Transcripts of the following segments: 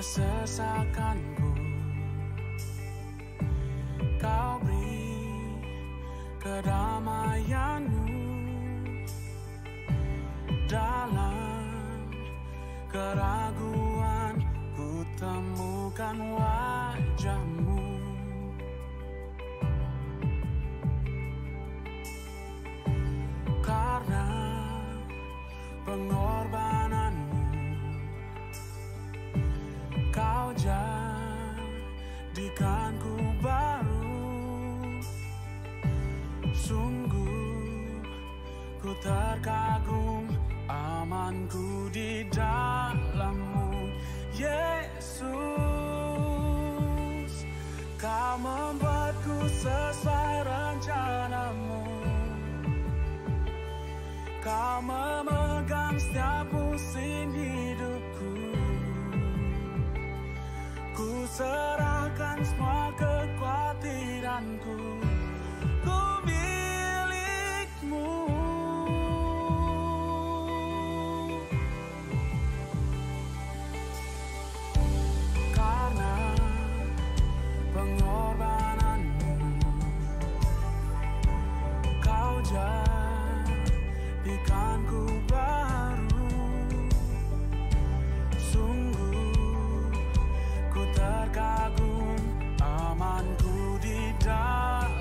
kesesakanku. Kau beri kedamaianmu dalam keraguan, ku temukan wajahmu. Karena pengorbananmu, kau jadikanku baru. Sungguh ku terkagum, amanku di dalam-Mu, Yesus. Kau membuatku sesuai rencana-Mu. Kau memegang setiap musim hidupku. Ku serahkan semua kekhawatiranku. Ku milik-Mu. Karena pengorbananmu, kau jadikanku baru. Sungguh ku terkagum, amanku di dalam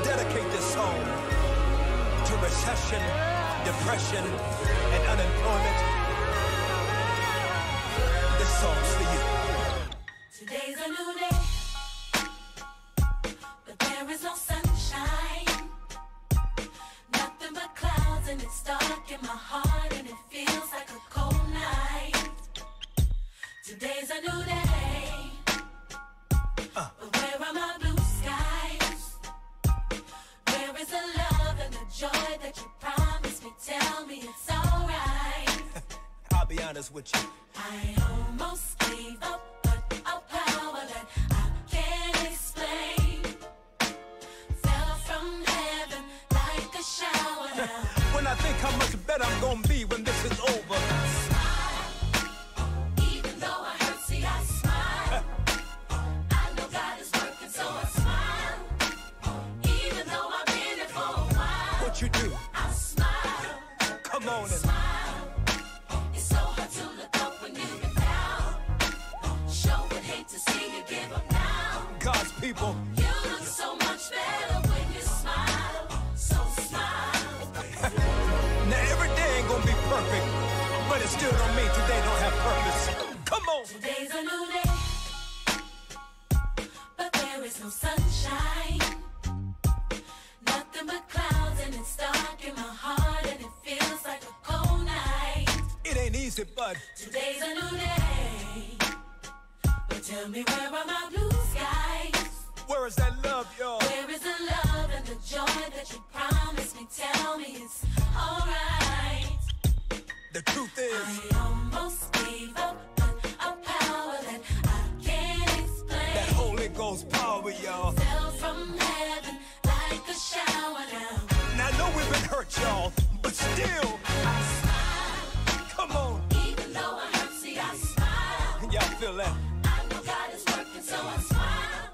Dedicate this song to recession, depression, and unemployment. This song's for you. Today's a new day, but there is no sunshine. Nothing but clouds, and it's dark in my heart, and it feels like a cold night. Today's a new day, but where are my blue skies? Where is the love and the joy that you promised me? Tell me it's alright. I'll be honest with you. I almost gave up, but a power that I can't explain fell from heaven like a shower now. When I think how much better I'm gonna be when this is over. Smile, even though I hurt, see I smile. I know God is working, so I smile. Even though I've been here for a while, What you do? I smile. Come on and Smile. It's so hard to look up when you've been down. Sure would hate to see you give up now. God's people. You look so much better when you smile. So smile. Now every day ain't gonna be perfect, but it still don't mean today don't have purpose. Come on. Today's a new day, but there is no sunshine. Nothing but clouds, and it's dark in my heart, and it feels like a cold night. It ain't easy, but Today's a new day, but tell me, where are my blue skies? where is that love, y'all? Where is the love and the joy that you promised me? Tell me it's alright. The truth is, I almost gave up, but a power that I can't explain that Holy Ghost power, y'all. fell from heaven like a shower now. Now I know we've been hurt, y'all, but still, I smile, come on. even though I hurt, see I smile. Y'all feel that? I know God is working, so I smile.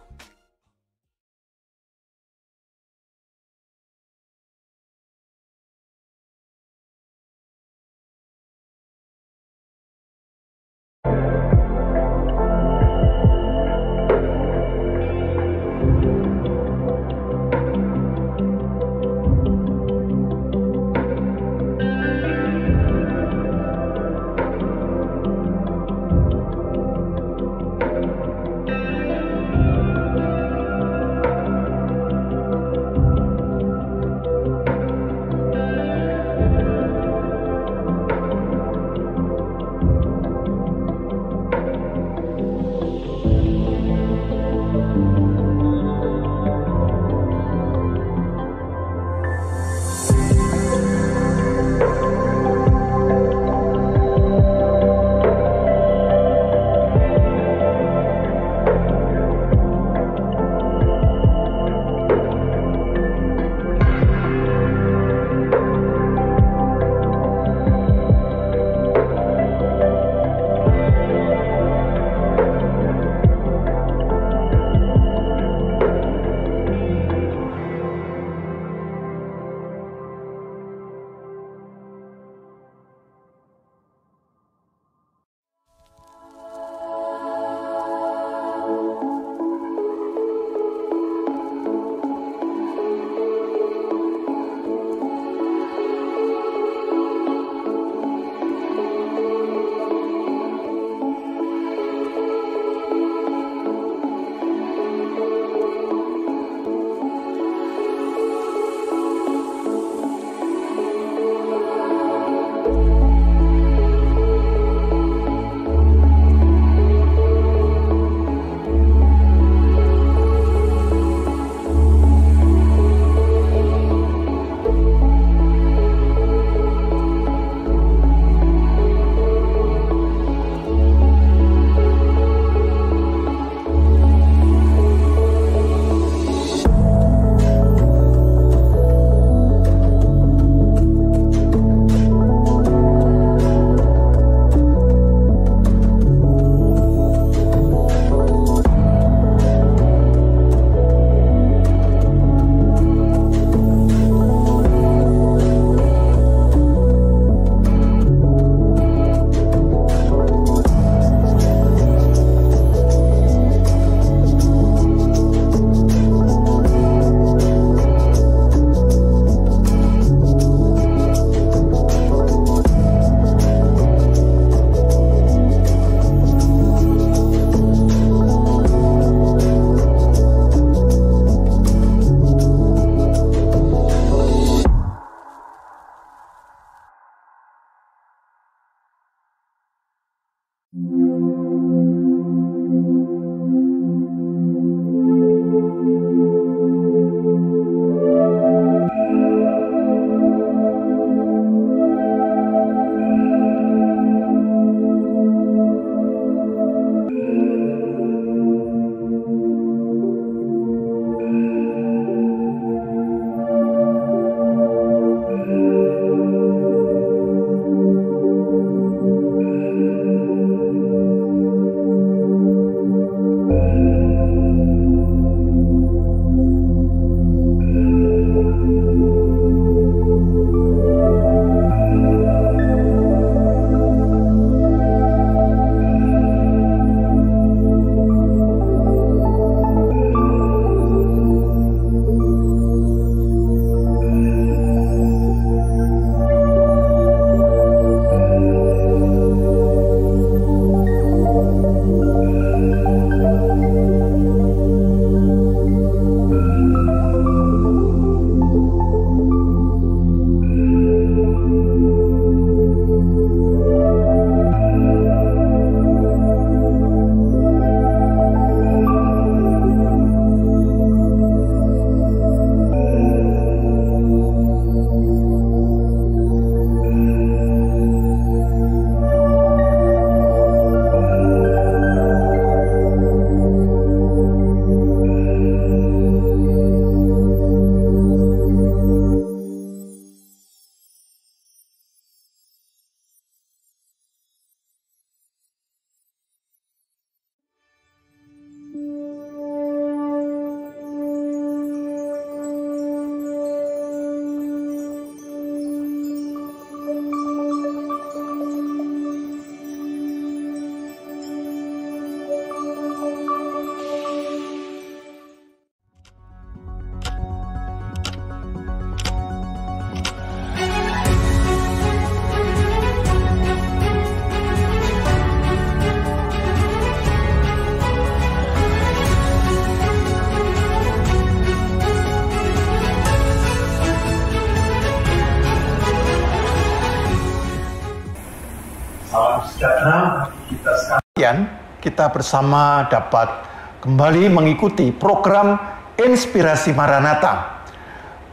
saudara, kita sekalian, kita bersama dapat kembali mengikuti program Inspirasi Maranatha.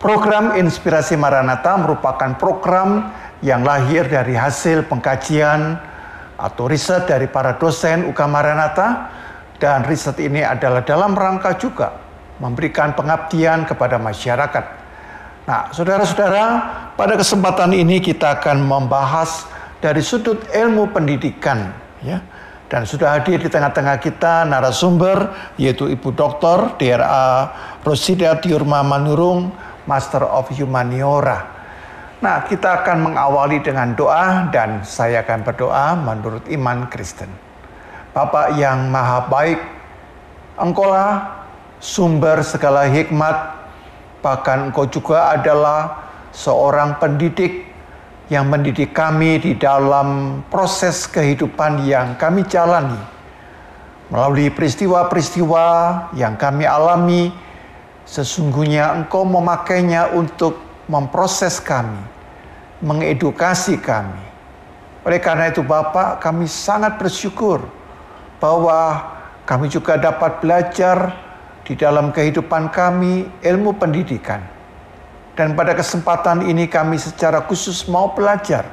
Program Inspirasi Maranatha merupakan program yang lahir dari hasil pengkajian atau riset dari para dosen UK Maranatha, dan riset ini adalah dalam rangka juga memberikan pengabdian kepada masyarakat. Nah, saudara-saudara, pada kesempatan ini kita akan membahas dari sudut ilmu pendidikan, ya. Dan sudah hadir di tengah-tengah kita narasumber, yaitu Ibu Dr. DRA Rosida Tiurma Manurung, Master of Humaniora. Nah, kita akan mengawali dengan doa, dan saya akan berdoa menurut iman Kristen. Bapa yang maha baik, Engkaulah sumber segala hikmat, bahkan Engkau juga adalah seorang pendidik yang mendidik kami di dalam proses kehidupan yang kami jalani. Melalui peristiwa-peristiwa yang kami alami, sesungguhnya Engkau memakainya untuk memproses kami, mengedukasi kami. Oleh karena itu Bapak, kami sangat bersyukur bahwa kami juga dapat belajar di dalam kehidupan kami ilmu pendidikan. Dan pada kesempatan ini kami secara khusus mau belajar,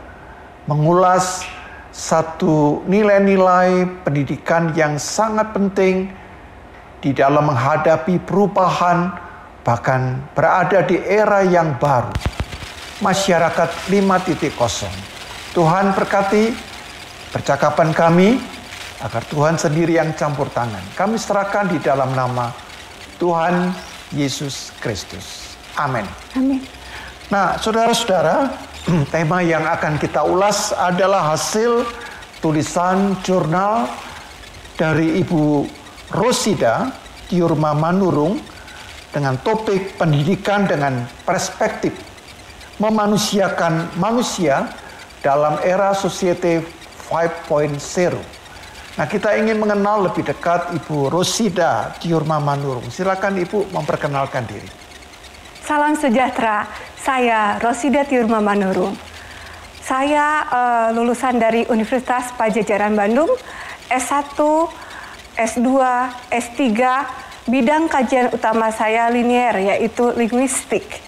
mengulas satu nilai-nilai pendidikan yang sangat penting di dalam menghadapi perubahan, bahkan berada di era yang baru, masyarakat 5.0. Tuhan berkati percakapan kami, agar Tuhan sendiri yang campur tangan. Kami serahkan di dalam nama Tuhan Yesus Kristus. Amin. Amin. Nah, saudara-saudara, tema yang akan kita ulas adalah hasil tulisan jurnal dari Ibu Rosida Tiurma Manurung dengan topik pendidikan dengan perspektif memanusiakan manusia dalam era Society 5.0. Nah, kita ingin mengenal lebih dekat Ibu Rosida Tiurma Manurung. Silakan Ibu memperkenalkan diri. Salam sejahtera, saya Rosida Tiurma Manurung. Saya lulusan dari Universitas Padjadjaran Bandung, S1, S2, S3, bidang kajian utama saya linier, yaitu linguistik.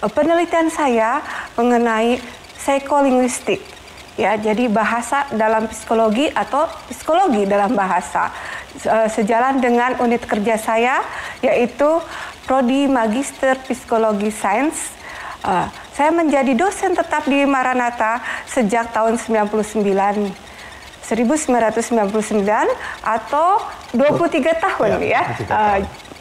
Penelitian saya mengenai psikolinguistik, ya, jadi bahasa dalam psikologi atau psikologi dalam bahasa. Sejalan dengan unit kerja saya, yaitu Prodi Magister Psikologi Sains. Saya menjadi dosen tetap di Maranatha sejak tahun 1999 atau 23 tahun ya.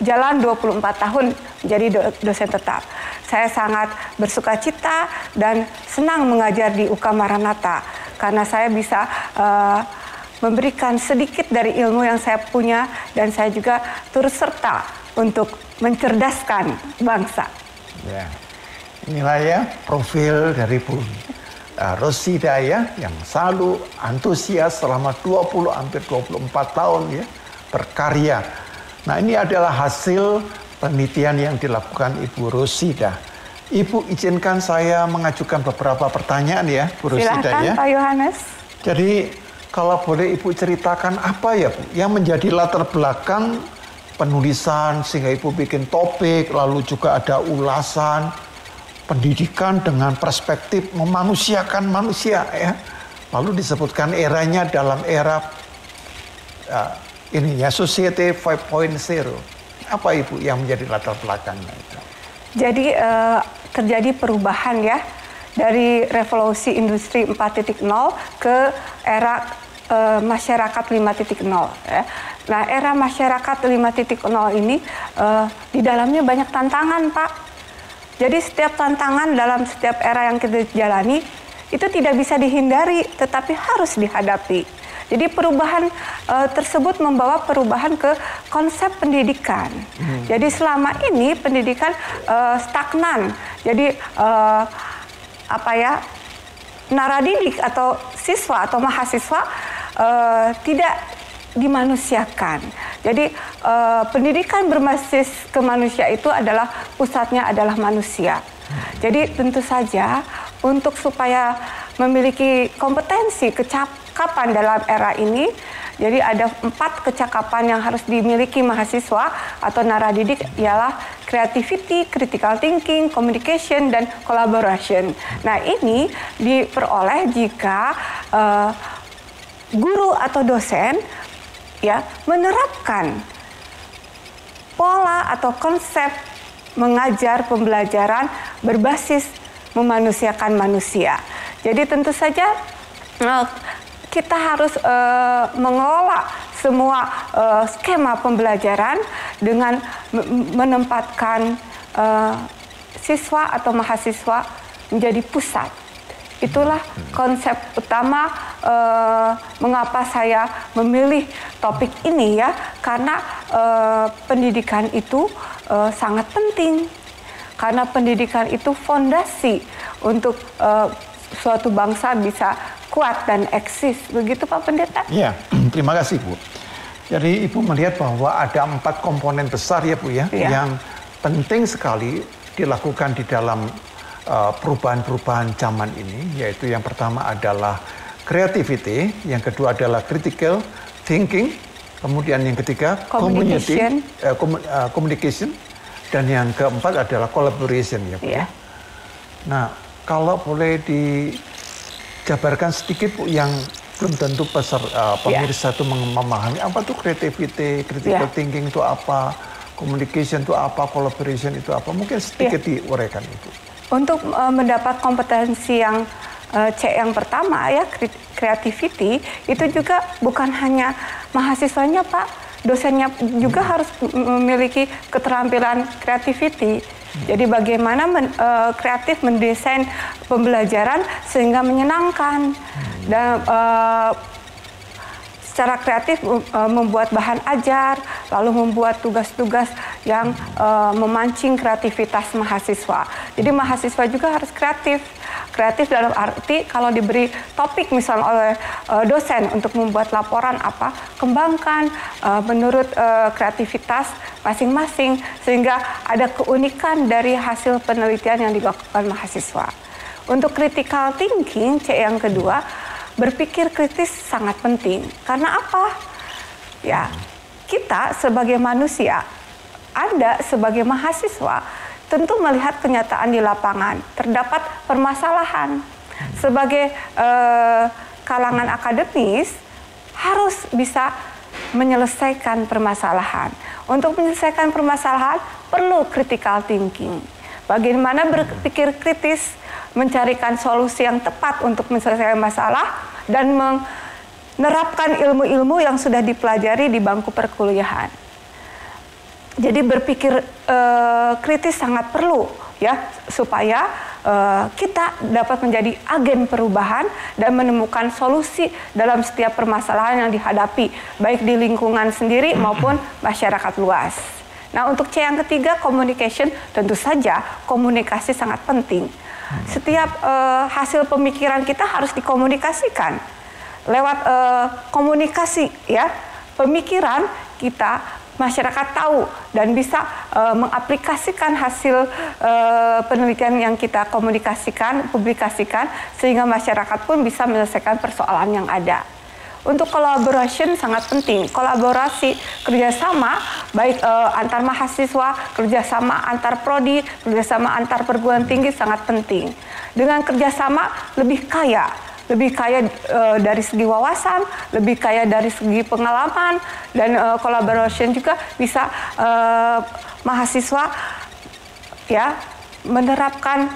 Jalan 24 tahun menjadi dosen tetap. Saya sangat bersukacita dan senang mengajar di UK Maranatha karena saya bisa memberikan sedikit dari ilmu yang saya punya, dan saya juga turut serta untuk mencerdaskan bangsa. Ya. Inilah ya profil dari Bu Rosida ya, yang selalu antusias selama hampir 24 tahun ya berkarya. Nah, ini adalah hasil penelitian yang dilakukan Ibu Rosida. Ibu izinkan saya mengajukan beberapa pertanyaan ya, Bu Rosida. Silakan, ya. Pak Yohanes. Jadi kalau boleh Ibu ceritakan apa ya Bu yang menjadi latar belakang penulisan sehingga Ibu bikin topik, lalu juga ada ulasan pendidikan dengan perspektif memanusiakan manusia ya. Lalu disebutkan eranya dalam era ini ya, Society 5.0. Apa Ibu yang menjadi latar belakangnya itu? Jadi terjadi perubahan ya dari revolusi industri 4.0 ke era masyarakat 5.0 ya. Nah, era masyarakat 5.0 ini di dalamnya banyak tantangan, Pak. Jadi setiap tantangan dalam setiap era yang kita jalani itu tidak bisa dihindari, tetapi harus dihadapi. Jadi perubahan tersebut membawa perubahan ke konsep pendidikan. Jadi selama ini pendidikan stagnan. Jadi naradidik atau siswa atau mahasiswa tidak dimanusiakan. Jadi pendidikan berbasis ke manusia itu adalah pusatnya adalah manusia. Jadi tentu saja untuk supaya memiliki kompetensi kecakapan dalam era ini. Jadi ada 4 kecakapan yang harus dimiliki mahasiswa atau naradidik, ialah creativity, critical thinking, communication, dan collaboration. Nah, ini diperoleh jika guru atau dosen ya menerapkan pola atau konsep mengajar pembelajaran berbasis memanusiakan manusia. Jadi tentu saja kita harus mengelola semua skema pembelajaran dengan menempatkan siswa atau mahasiswa menjadi pusat. Itulah konsep utama mengapa saya memilih topik ini ya, karena pendidikan itu sangat penting. Karena pendidikan itu fondasi untuk suatu bangsa bisa kuat dan eksis. Begitu Pak Pendeta? Iya, terima kasih Bu. Jadi Ibu melihat bahwa ada 4 komponen besar ya Bu ya, yang penting sekali dilakukan di dalam perubahan-perubahan zaman ini, yaitu yang pertama adalah creativity, yang kedua adalah critical thinking, kemudian yang ketiga communication, dan yang keempat adalah collaboration ya Bu. Yeah. Nah, kalau boleh dijabarkan sedikit Bu, yang belum tentu pemirsa itu memahami apa tuh creativity, critical thinking itu apa, communication itu apa, collaboration itu apa, mungkin sedikit diuraikan Ibu. Untuk mendapat kompetensi yang C yang pertama ya, creativity, itu juga bukan hanya mahasiswanya Pak, dosennya juga harus memiliki keterampilan creativity. Jadi bagaimana kreatif mendesain pembelajaran sehingga menyenangkan, dan secara kreatif membuat bahan ajar, lalu membuat tugas-tugas yang memancing kreativitas mahasiswa. Jadi mahasiswa juga harus kreatif. Kreatif dalam arti kalau diberi topik misalnya oleh dosen untuk membuat laporan apa, kembangkan menurut kreativitas masing-masing sehingga ada keunikan dari hasil penelitian yang dilakukan mahasiswa. Untuk critical thinking, C yang kedua, berpikir kritis sangat penting. Karena apa? Ya, kita sebagai manusia, Anda sebagai mahasiswa, tentu melihat kenyataan di lapangan, terdapat permasalahan. Sebagai kalangan akademis, harus bisa menyelesaikan permasalahan. Untuk menyelesaikan permasalahan, perlu critical thinking. Bagaimana berpikir kritis, mencarikan solusi yang tepat untuk menyelesaikan masalah, dan menerapkan ilmu-ilmu yang sudah dipelajari di bangku perkuliahan. Jadi berpikir kritis sangat perlu ya, supaya kita dapat menjadi agen perubahan dan menemukan solusi dalam setiap permasalahan yang dihadapi, baik di lingkungan sendiri maupun masyarakat luas. Nah, untuk C yang ketiga, communication, tentu saja komunikasi sangat penting. Setiap hasil pemikiran kita harus dikomunikasikan lewat komunikasi ya, pemikiran kita masyarakat tahu dan bisa mengaplikasikan hasil penelitian yang kita komunikasikan, publikasikan, sehingga masyarakat pun bisa menyelesaikan persoalan yang ada. Untuk collaboration sangat penting, kolaborasi, kerjasama, baik antar mahasiswa, kerjasama antar prodi, kerjasama antar perguruan tinggi sangat penting. Dengan kerjasama lebih kaya dari segi wawasan, lebih kaya dari segi pengalaman, dan collaboration juga bisa mahasiswa ya menerapkan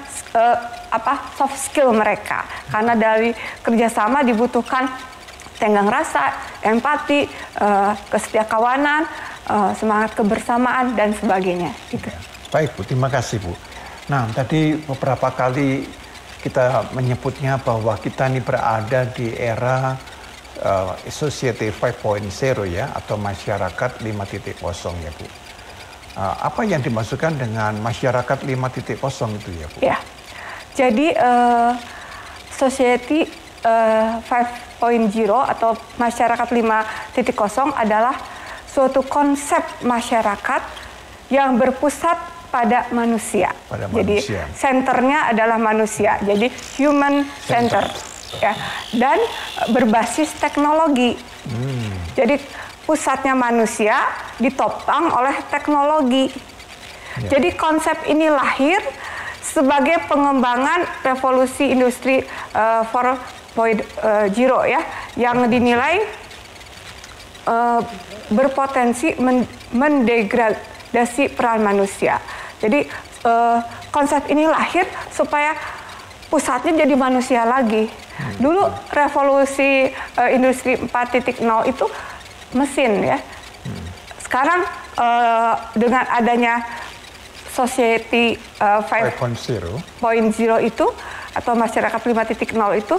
soft skill mereka, karena dari kerjasama dibutuhkan tenggang rasa, empati, kesetiakawanan, semangat kebersamaan, dan sebagainya. Gitu. Baik Bu, terima kasih Bu. Nah, tadi beberapa kali kita menyebutnya bahwa kita ini berada di era Society 5.0 ya, atau masyarakat 5.0 ya Bu. Apa yang dimaksudkan dengan masyarakat 5.0 itu ya Bu? Ya, jadi Society 5.0 atau masyarakat 5.0 adalah suatu konsep masyarakat yang berpusat pada manusia. Jadi senternya adalah manusia. Jadi human center. ya, dan berbasis teknologi. Jadi pusatnya manusia ditopang oleh teknologi. Jadi konsep ini lahir sebagai pengembangan revolusi industri 4.0 ya, yang dinilai berpotensi mendegradasi peran manusia. Jadi konsep ini lahir supaya pusatnya jadi manusia lagi. Dulu revolusi industri 4.0 itu mesin ya. Sekarang dengan adanya society 5.0 itu atau masyarakat 5.0 itu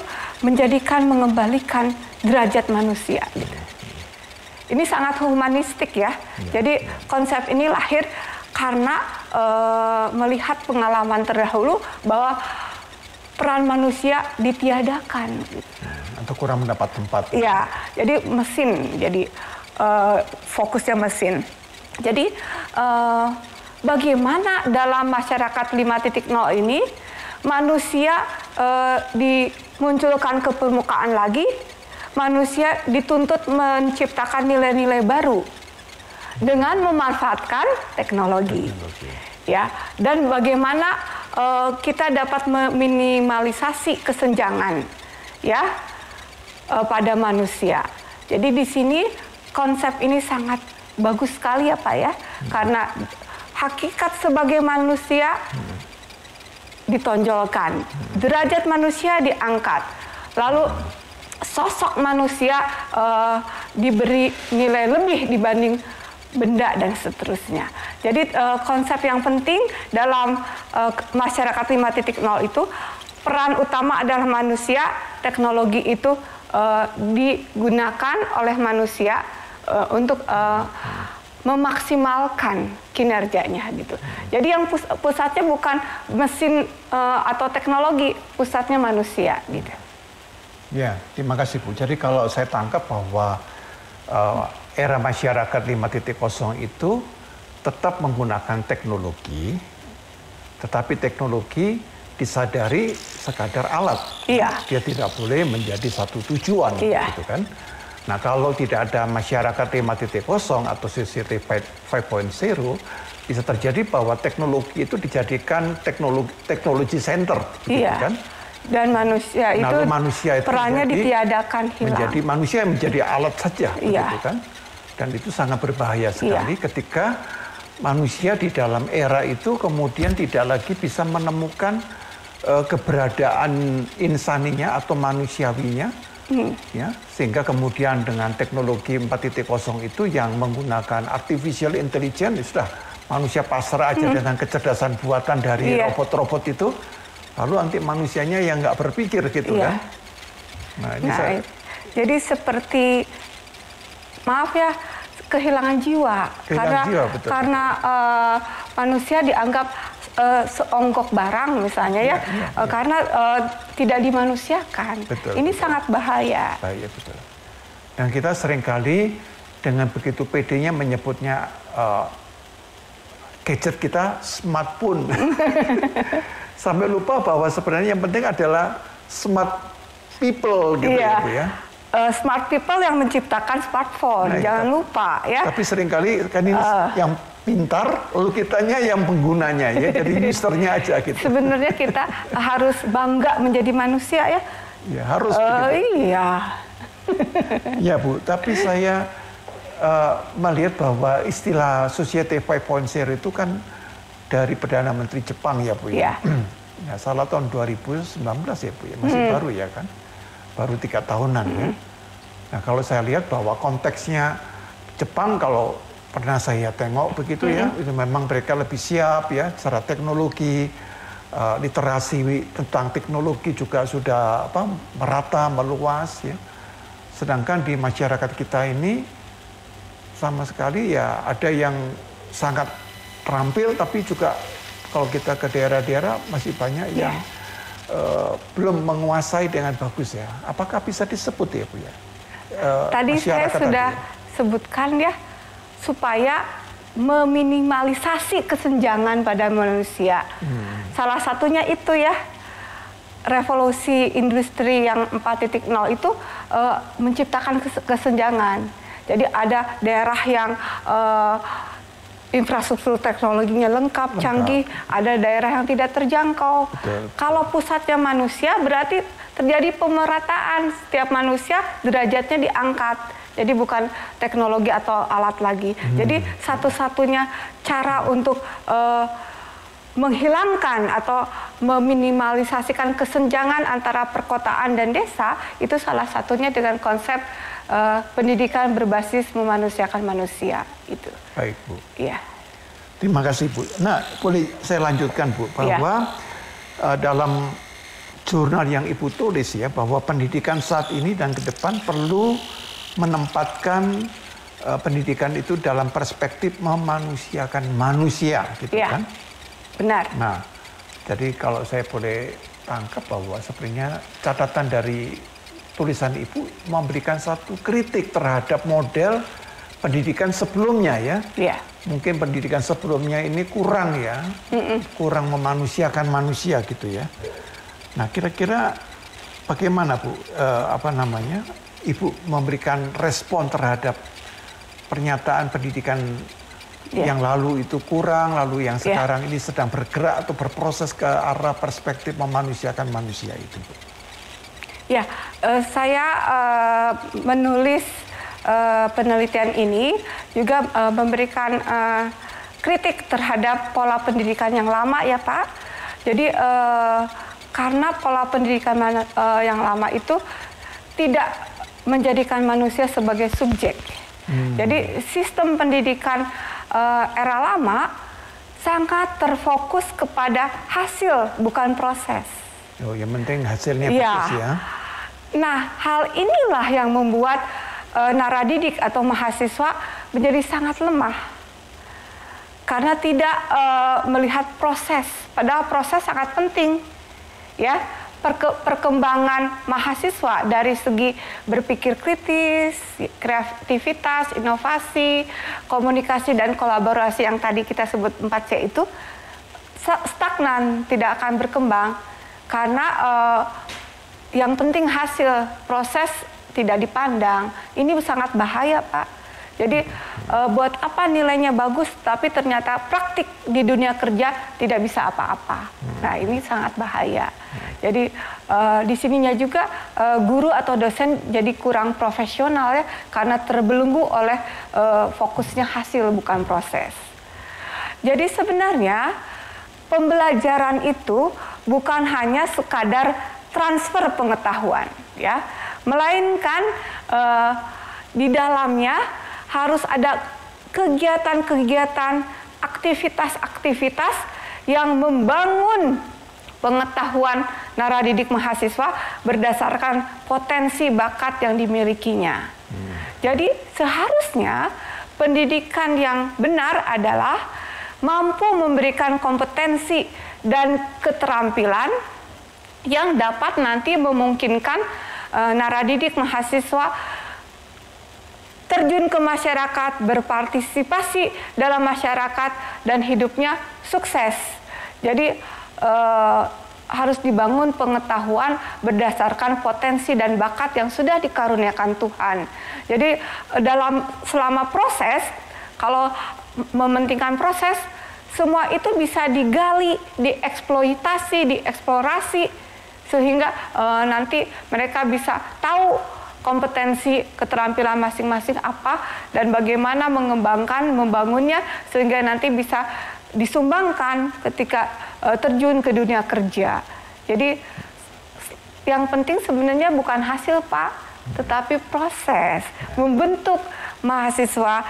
mengembalikan derajat manusia. Ini sangat humanistik ya. Jadi konsep ini lahir karena melihat pengalaman terdahulu bahwa peran manusia ditiadakan. Atau kurang mendapat tempat. Iya, jadi mesin, jadi fokusnya mesin. Jadi bagaimana dalam masyarakat 5.0 ini manusia dimunculkan ke permukaan lagi, manusia dituntut menciptakan nilai-nilai baru dengan memanfaatkan teknologi. Ya, dan bagaimana kita dapat meminimalisasi kesenjangan ya pada manusia. Jadi di sini konsep ini sangat bagus sekali ya Pak ya, karena hakikat sebagai manusia ditonjolkan, derajat manusia diangkat, lalu sosok manusia diberi nilai lebih dibanding benda dan seterusnya. Jadi konsep yang penting dalam masyarakat 5.0 itu peran utama adalah manusia, teknologi itu digunakan oleh manusia untuk memaksimalkan kinerjanya gitu. Jadi yang pusatnya bukan mesin atau teknologi, pusatnya manusia gitu. Ya, terima kasih Bu. Jadi kalau saya tangkap bahwa era masyarakat 5.0 itu tetap menggunakan teknologi, tetapi teknologi disadari sekadar alat. Iya. Dia tidak boleh menjadi satu tujuan, gitu kan? Nah, kalau tidak ada masyarakat 5.0 atau society 5.0, bisa terjadi bahwa teknologi itu dijadikan teknologi center, gitu kan? Dan manusia itu, perannya ditiadakan, hilang. Menjadi manusia yang menjadi alat saja, gitu kan? Dan itu sangat berbahaya sekali ketika manusia di dalam era itu kemudian tidak lagi bisa menemukan keberadaan insaninya atau manusiawinya, ya, sehingga kemudian dengan teknologi 4.0 itu yang menggunakan artificial intelligence, sudah manusia pasrah aja dengan kecerdasan buatan dari robot-robot itu, lalu nanti manusianya yang nggak berpikir gitu kan. Nah, ini jadi seperti, maaf ya, kehilangan jiwa. Karena manusia dianggap seonggok barang misalnya karena tidak dimanusiakan. Ini sangat bahaya. Bahaya, betul. Dan kita seringkali dengan begitu pedenya menyebutnya gadget kita smartphone. Sampai lupa bahwa sebenarnya yang penting adalah smart people gitu ya. Smart people yang menciptakan smartphone, jangan lupa ya. Tapi seringkali kan ini yang pintar, lalu kitanya yang penggunanya ya, jadi usernya aja gitu. Sebenarnya kita harus bangga menjadi manusia ya. Ya harus. Iya. Ya Bu, tapi saya melihat bahwa istilah Society 5.0 itu kan dari Perdana Menteri Jepang ya Bu ya. Ya, salah tahun 2019 ya Bu ya, masih baru ya kan. Baru 3 tahunan ya. Nah kalau saya lihat bahwa konteksnya Jepang, kalau pernah saya tengok begitu ya, itu memang mereka lebih siap ya secara teknologi, literasi tentang teknologi juga sudah merata, meluas ya. Sedangkan di masyarakat kita ini sama sekali ya ada yang sangat terampil, tapi juga kalau kita ke daerah-daerah masih banyak yang belum menguasai dengan bagus ya. Apakah bisa disebut ya Bu ya? Tadi saya sudah sebutkan ya, supaya meminimalisasi kesenjangan pada manusia. Salah satunya itu ya, revolusi industri yang 4.0 itu menciptakan kesenjangan. Jadi ada daerah yang infrastruktur teknologinya lengkap, canggih, ada daerah yang tidak terjangkau. Betul. Kalau pusatnya manusia berarti terjadi pemerataan, setiap manusia derajatnya diangkat. Jadi bukan teknologi atau alat lagi. Jadi satu-satunya cara untuk menghilangkan atau meminimalisasikan kesenjangan antara perkotaan dan desa itu salah satunya dengan konsep pendidikan berbasis memanusiakan manusia itu. Baik, Bu. Iya. Terima kasih, Bu. Nah, boleh saya lanjutkan, Bu, bahwa dalam jurnal yang Ibu tulis ya, bahwa pendidikan saat ini dan ke depan perlu menempatkan pendidikan itu dalam perspektif memanusiakan manusia, gitu Iya. kan? Benar. Nah, jadi kalau saya boleh tangkap bahwa sebenarnya catatan dari tulisan Ibu memberikan satu kritik terhadap model pendidikan sebelumnya ya. Iya. Mungkin pendidikan sebelumnya ini kurang ya, kurang memanusiakan manusia gitu ya. Nah, kira-kira bagaimana Bu, Ibu memberikan respon terhadap pernyataan pendidikan yang lalu itu kurang, lalu yang sekarang ini sedang bergerak atau berproses ke arah perspektif memanusiakan manusia itu, Bu? Ya, saya menulis penelitian ini juga memberikan kritik terhadap pola pendidikan yang lama ya Pak. Jadi karena pola pendidikan yang lama itu tidak menjadikan manusia sebagai subjek. Jadi sistem pendidikan era lama sangat terfokus kepada hasil bukan proses. Oh, yang penting hasilnya Ya. bagus ya. Nah, hal inilah yang membuat naradidik atau mahasiswa menjadi sangat lemah. Karena tidak melihat proses, padahal proses sangat penting. Ya, perkembangan mahasiswa dari segi berpikir kritis, kreativitas, inovasi, komunikasi dan kolaborasi yang tadi kita sebut 4C itu stagnan, tidak akan berkembang karena yang penting hasil, proses tidak dipandang. Ini sangat bahaya, Pak. Jadi buat apa nilainya bagus tapi ternyata praktik di dunia kerja tidak bisa apa-apa. Nah, ini sangat bahaya. Jadi di sininya juga guru atau dosen jadi kurang profesional ya karena terbelenggu oleh fokusnya hasil bukan proses. Jadi sebenarnya pembelajaran itu bukan hanya sekadar transfer pengetahuan ya, melainkan di dalamnya harus ada kegiatan-kegiatan, aktivitas-aktivitas yang membangun pengetahuan naradidik mahasiswa berdasarkan potensi bakat yang dimilikinya. Jadi seharusnya pendidikan yang benar adalah mampu memberikan kompetensi dan keterampilan yang dapat nanti memungkinkan naradidik mahasiswa terjun ke masyarakat, berpartisipasi dalam masyarakat, dan hidupnya sukses. Jadi harus dibangun pengetahuan berdasarkan potensi dan bakat yang sudah dikaruniakan Tuhan. Jadi selama proses, kalau mementingkan proses, semua itu bisa digali, dieksploitasi, dieksplorasi, sehingga nanti mereka bisa tahu kompetensi keterampilan masing-masing apa dan bagaimana mengembangkan, membangunnya sehingga nanti bisa disumbangkan ketika terjun ke dunia kerja. Jadi yang penting sebenarnya bukan hasil Pak, tetapi proses membentuk mahasiswa,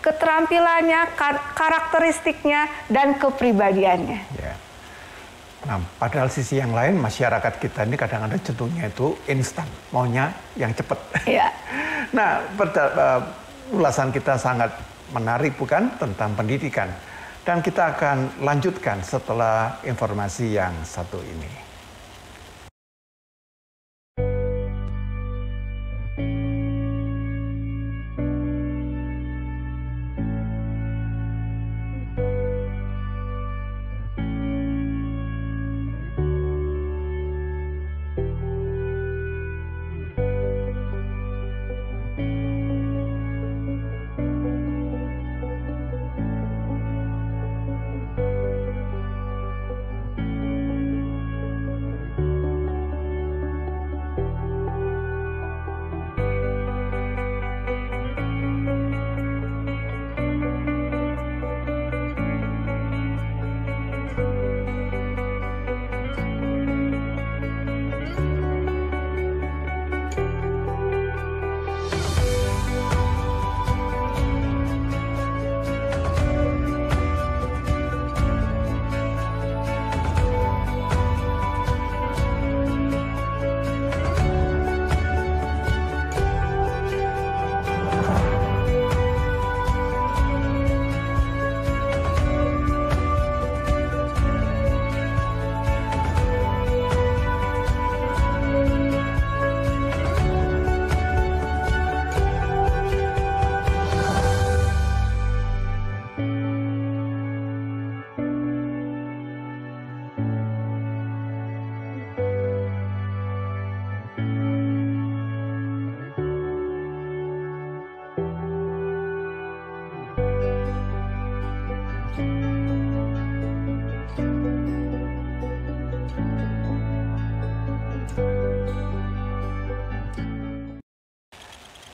keterampilannya, karakteristiknya, dan kepribadiannya. Ya. Nah, padahal sisi yang lain masyarakat kita ini kadang-kadang cenderungnya itu instan, maunya yang cepat. Iya. Nah, ulasan kita sangat menarik bukan tentang pendidikan. Dan kita akan lanjutkan setelah informasi yang satu ini.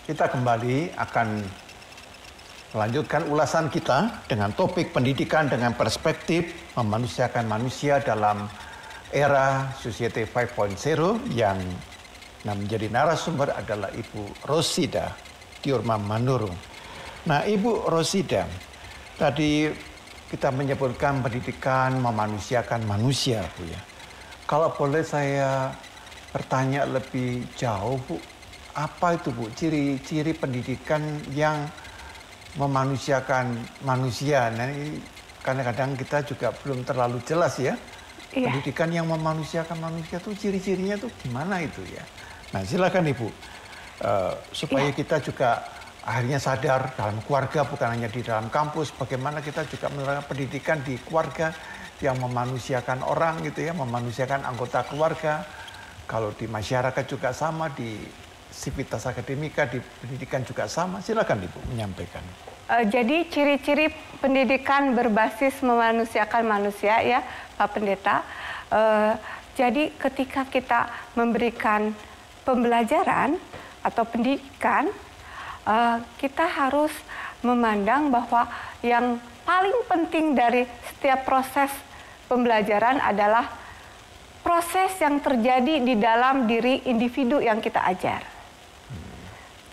Kita kembali akan melanjutkan ulasan kita dengan topik pendidikan dengan perspektif memanusiakan manusia dalam era Society 5.0 yang menjadi narasumber adalah Ibu Rosida Diorma Manurung. Nah, Ibu Rosida, tadi kita menyebutkan pendidikan memanusiakan manusia, Bu ya. Kalau boleh saya bertanya lebih jauh, Bu, apa itu, Bu, ciri-ciri pendidikan yang memanusiakan manusia? Nah, ini kadang-kadang kita juga belum terlalu jelas ya. Iya. Pendidikan yang memanusiakan manusia itu ciri-cirinya tuh gimana itu ya? Nah, silakan Ibu, supaya kita juga akhirnya sadar dalam keluarga, bukan hanya di dalam kampus, bagaimana kita juga menerapkan pendidikan di keluarga yang memanusiakan orang gitu ya, memanusiakan anggota keluarga. Kalau di masyarakat juga sama, di sivitas akademika, di pendidikan juga sama. Silakan Ibu menyampaikan. Jadi ciri-ciri pendidikan berbasis memanusiakan manusia ya Pak Pendeta. Jadi ketika kita memberikan pembelajaran atau pendidikan, kita harus memandang bahwa yang paling penting dari setiap proses pembelajaran adalah proses yang terjadi di dalam diri individu yang kita ajar.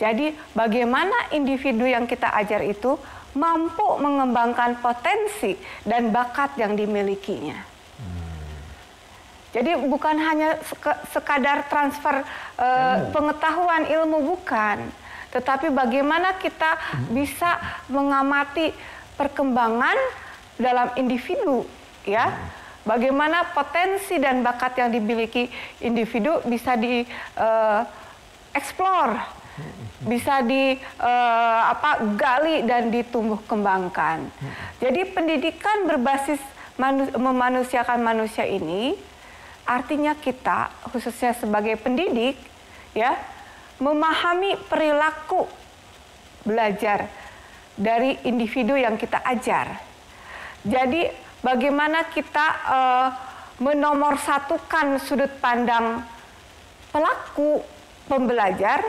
Jadi bagaimana individu yang kita ajar itu mampu mengembangkan potensi dan bakat yang dimilikinya. Jadi bukan hanya sekadar transfer pengetahuan ilmu, bukan. Tetapi bagaimana kita bisa mengamati perkembangan dalam individu, ya. Bagaimana potensi dan bakat yang dimiliki individu bisa dieksplor, bisa gali dan ditumbuh kembangkan. Jadi pendidikan berbasis memanusiakan manusia ini artinya kita khususnya sebagai pendidik ya memahami perilaku belajar dari individu yang kita ajar. Jadi bagaimana kita menomorsatukan sudut pandang pelaku pembelajar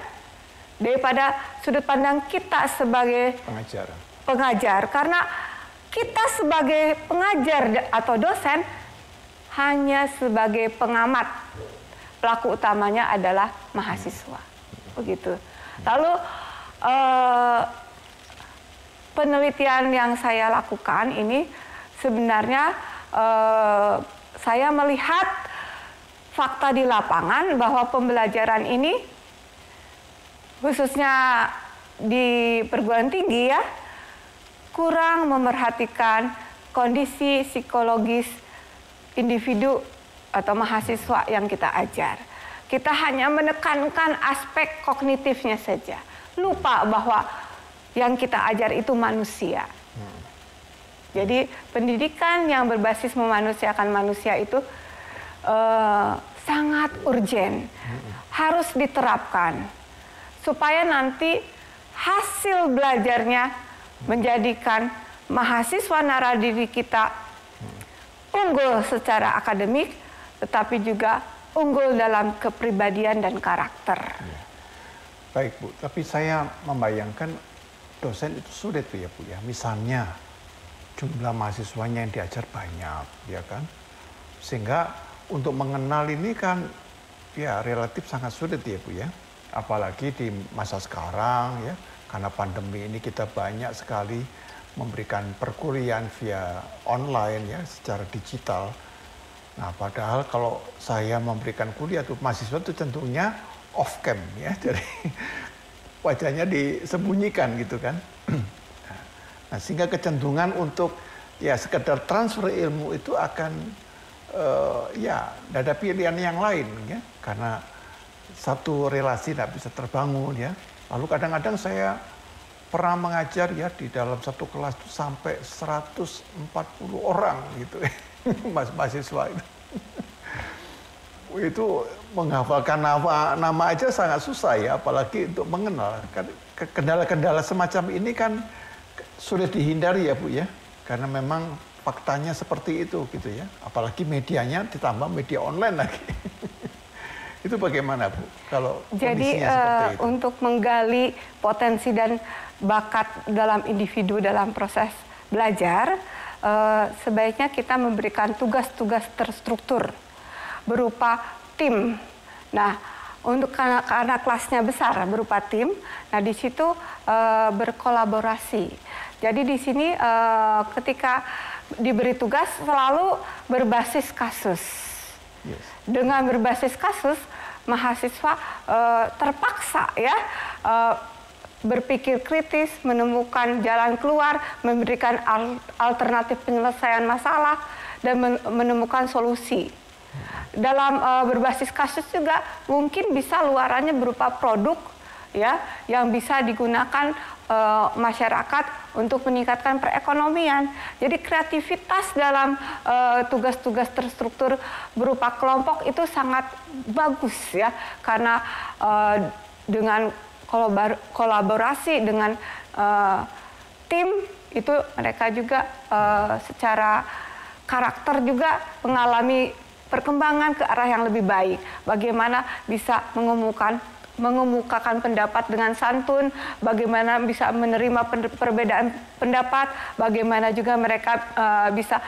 daripada sudut pandang kita sebagai pengajar. Karena kita sebagai pengajar atau dosen hanya sebagai pengamat. Pelaku utamanya adalah mahasiswa. Begitu. Lalu penelitian yang saya lakukan ini sebenarnya saya melihat fakta di lapangan bahwa pembelajaran ini khususnya di perguruan tinggi ya kurang memerhatikan kondisi psikologis individu atau mahasiswa yang kita ajar. Kita hanya menekankan aspek kognitifnya saja. Lupa bahwa yang kita ajar itu manusia. Jadi pendidikan yang berbasis memanusiakan manusia itu sangat urgen. Harus diterapkan. Supaya nanti hasil belajarnya menjadikan mahasiswa naradiri kita unggul secara akademik, tetapi juga unggul dalam kepribadian dan karakter. Baik Bu, tapi saya membayangkan dosen itu sulit ya Bu ya. Misalnya jumlah mahasiswanya yang diajar banyak, ya kan? Sehingga untuk mengenal ini kan ya relatif sangat sulit ya Bu ya. Apalagi di masa sekarang ya, karena pandemi ini kita banyak sekali memberikan perkuliahan via online ya, secara digital. Nah, padahal kalau saya memberikan kuliah tuh mahasiswa itu tentunya off cam ya, jadi wajahnya disembunyikan gitu kan. Nah, sehingga kecenderungan untuk ya sekedar transfer ilmu itu akan ya ada pilihan yang lain ya, karena satu relasi tidak bisa terbangun ya. Lalu kadang-kadang saya pernah mengajar ya di dalam satu kelas itu sampai 140 orang gitu mahasiswa itu. Itu menghafalkan nama aja sangat susah ya, apalagi untuk mengenal. Kendala-kendala semacam ini kan sulit dihindari ya Bu ya, karena memang faktanya seperti itu gitu ya. Apalagi medianya ditambah media online lagi. Itu bagaimana Bu? Kalau Jadi kondisinya seperti itu? untuk menggali potensi dan bakat dalam individu dalam proses belajar, sebaiknya kita memberikan tugas-tugas terstruktur berupa tim. Nah, untuk karena kelasnya besar berupa tim, nah di situ berkolaborasi. Jadi di sini ketika diberi tugas selalu berbasis kasus. Yes. Dengan berbasis kasus, mahasiswa terpaksa ya berpikir kritis, menemukan jalan keluar, memberikan alternatif penyelesaian masalah, dan menemukan solusi. Dalam berbasis kasus juga mungkin bisa luarannya berupa produk ya yang bisa digunakan masyarakat untuk meningkatkan perekonomian. Jadi kreativitas dalam tugas-tugas terstruktur berupa kelompok itu sangat bagus ya, karena dengan kolaborasi dengan tim itu mereka juga secara karakter juga mengalami perkembangan ke arah yang lebih baik. Bagaimana bisa mengemukakan pendapat dengan santun, bagaimana bisa menerima perbedaan pendapat, bagaimana juga mereka bisa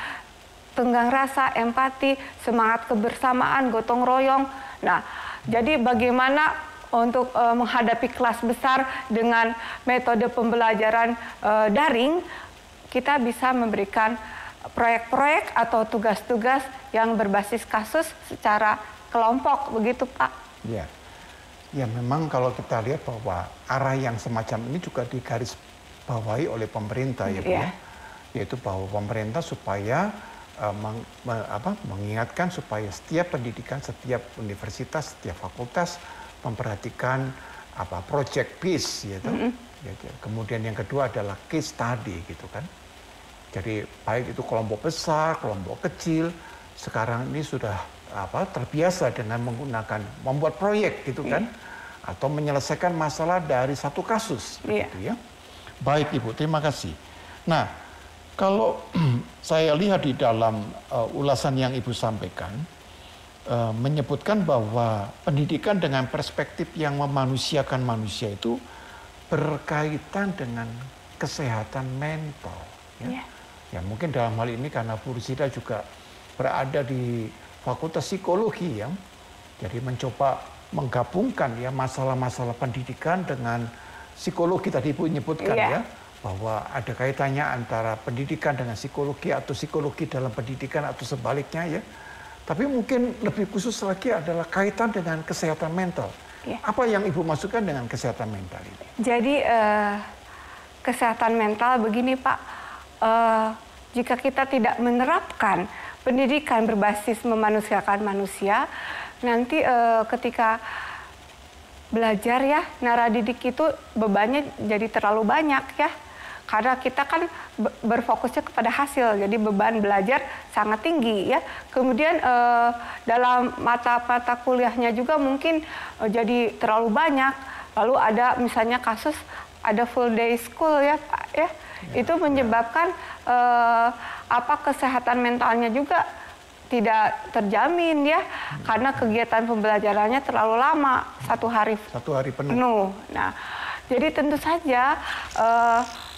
tenggang rasa, empati, semangat kebersamaan, gotong royong. Nah, jadi bagaimana untuk menghadapi kelas besar dengan metode pembelajaran daring, kita bisa memberikan proyek-proyek atau tugas-tugas yang berbasis kasus secara kelompok, begitu Pak? Ya. Ya memang kalau kita lihat bahwa arah yang semacam ini juga digarisbawahi oleh pemerintah ya Bu, Yeah. Yaitu bahwa pemerintah supaya mengingatkan supaya setiap pendidikan, setiap universitas, setiap fakultas memperhatikan project base gitu. Kemudian yang kedua adalah case study gitu kan. Jadi baik itu kelompok besar, kelompok kecil, sekarang ini sudah terbiasa dengan menggunakan membuat proyek gitu kan, atau menyelesaikan masalah dari satu kasus begitu ya. Baik Ibu, terima kasih. Nah, kalau saya lihat di dalam ulasan yang Ibu sampaikan, menyebutkan bahwa pendidikan dengan perspektif yang memanusiakan manusia itu berkaitan dengan kesehatan mental. Ya. Ya mungkin dalam hal ini karena Bu Rusida juga berada di Fakultas Psikologi ya, jadi mencoba menggabungkan ya masalah-masalah pendidikan dengan psikologi tadi Ibu menyebutkan ya, bahwa ada kaitannya antara pendidikan dengan psikologi atau psikologi dalam pendidikan atau sebaliknya ya. Tapi mungkin lebih khusus lagi adalah kaitan dengan kesehatan mental. Ya. Apa yang Ibu maksudkan dengan kesehatan mental ini? Jadi kesehatan mental begini Pak, jika kita tidak menerapkan pendidikan berbasis memanusiakan manusia, nanti ketika belajar ya, naradidik itu bebannya jadi terlalu banyak ya. Karena kita kan berfokusnya kepada hasil, jadi beban belajar sangat tinggi ya. Kemudian dalam mata-mata kuliahnya juga mungkin jadi terlalu banyak. Lalu ada misalnya kasus ada full day school ya Pak ya. Itu menyebabkan kesehatan mentalnya juga tidak terjamin ya, karena kegiatan pembelajarannya terlalu lama, satu hari penuh. Nah, jadi tentu saja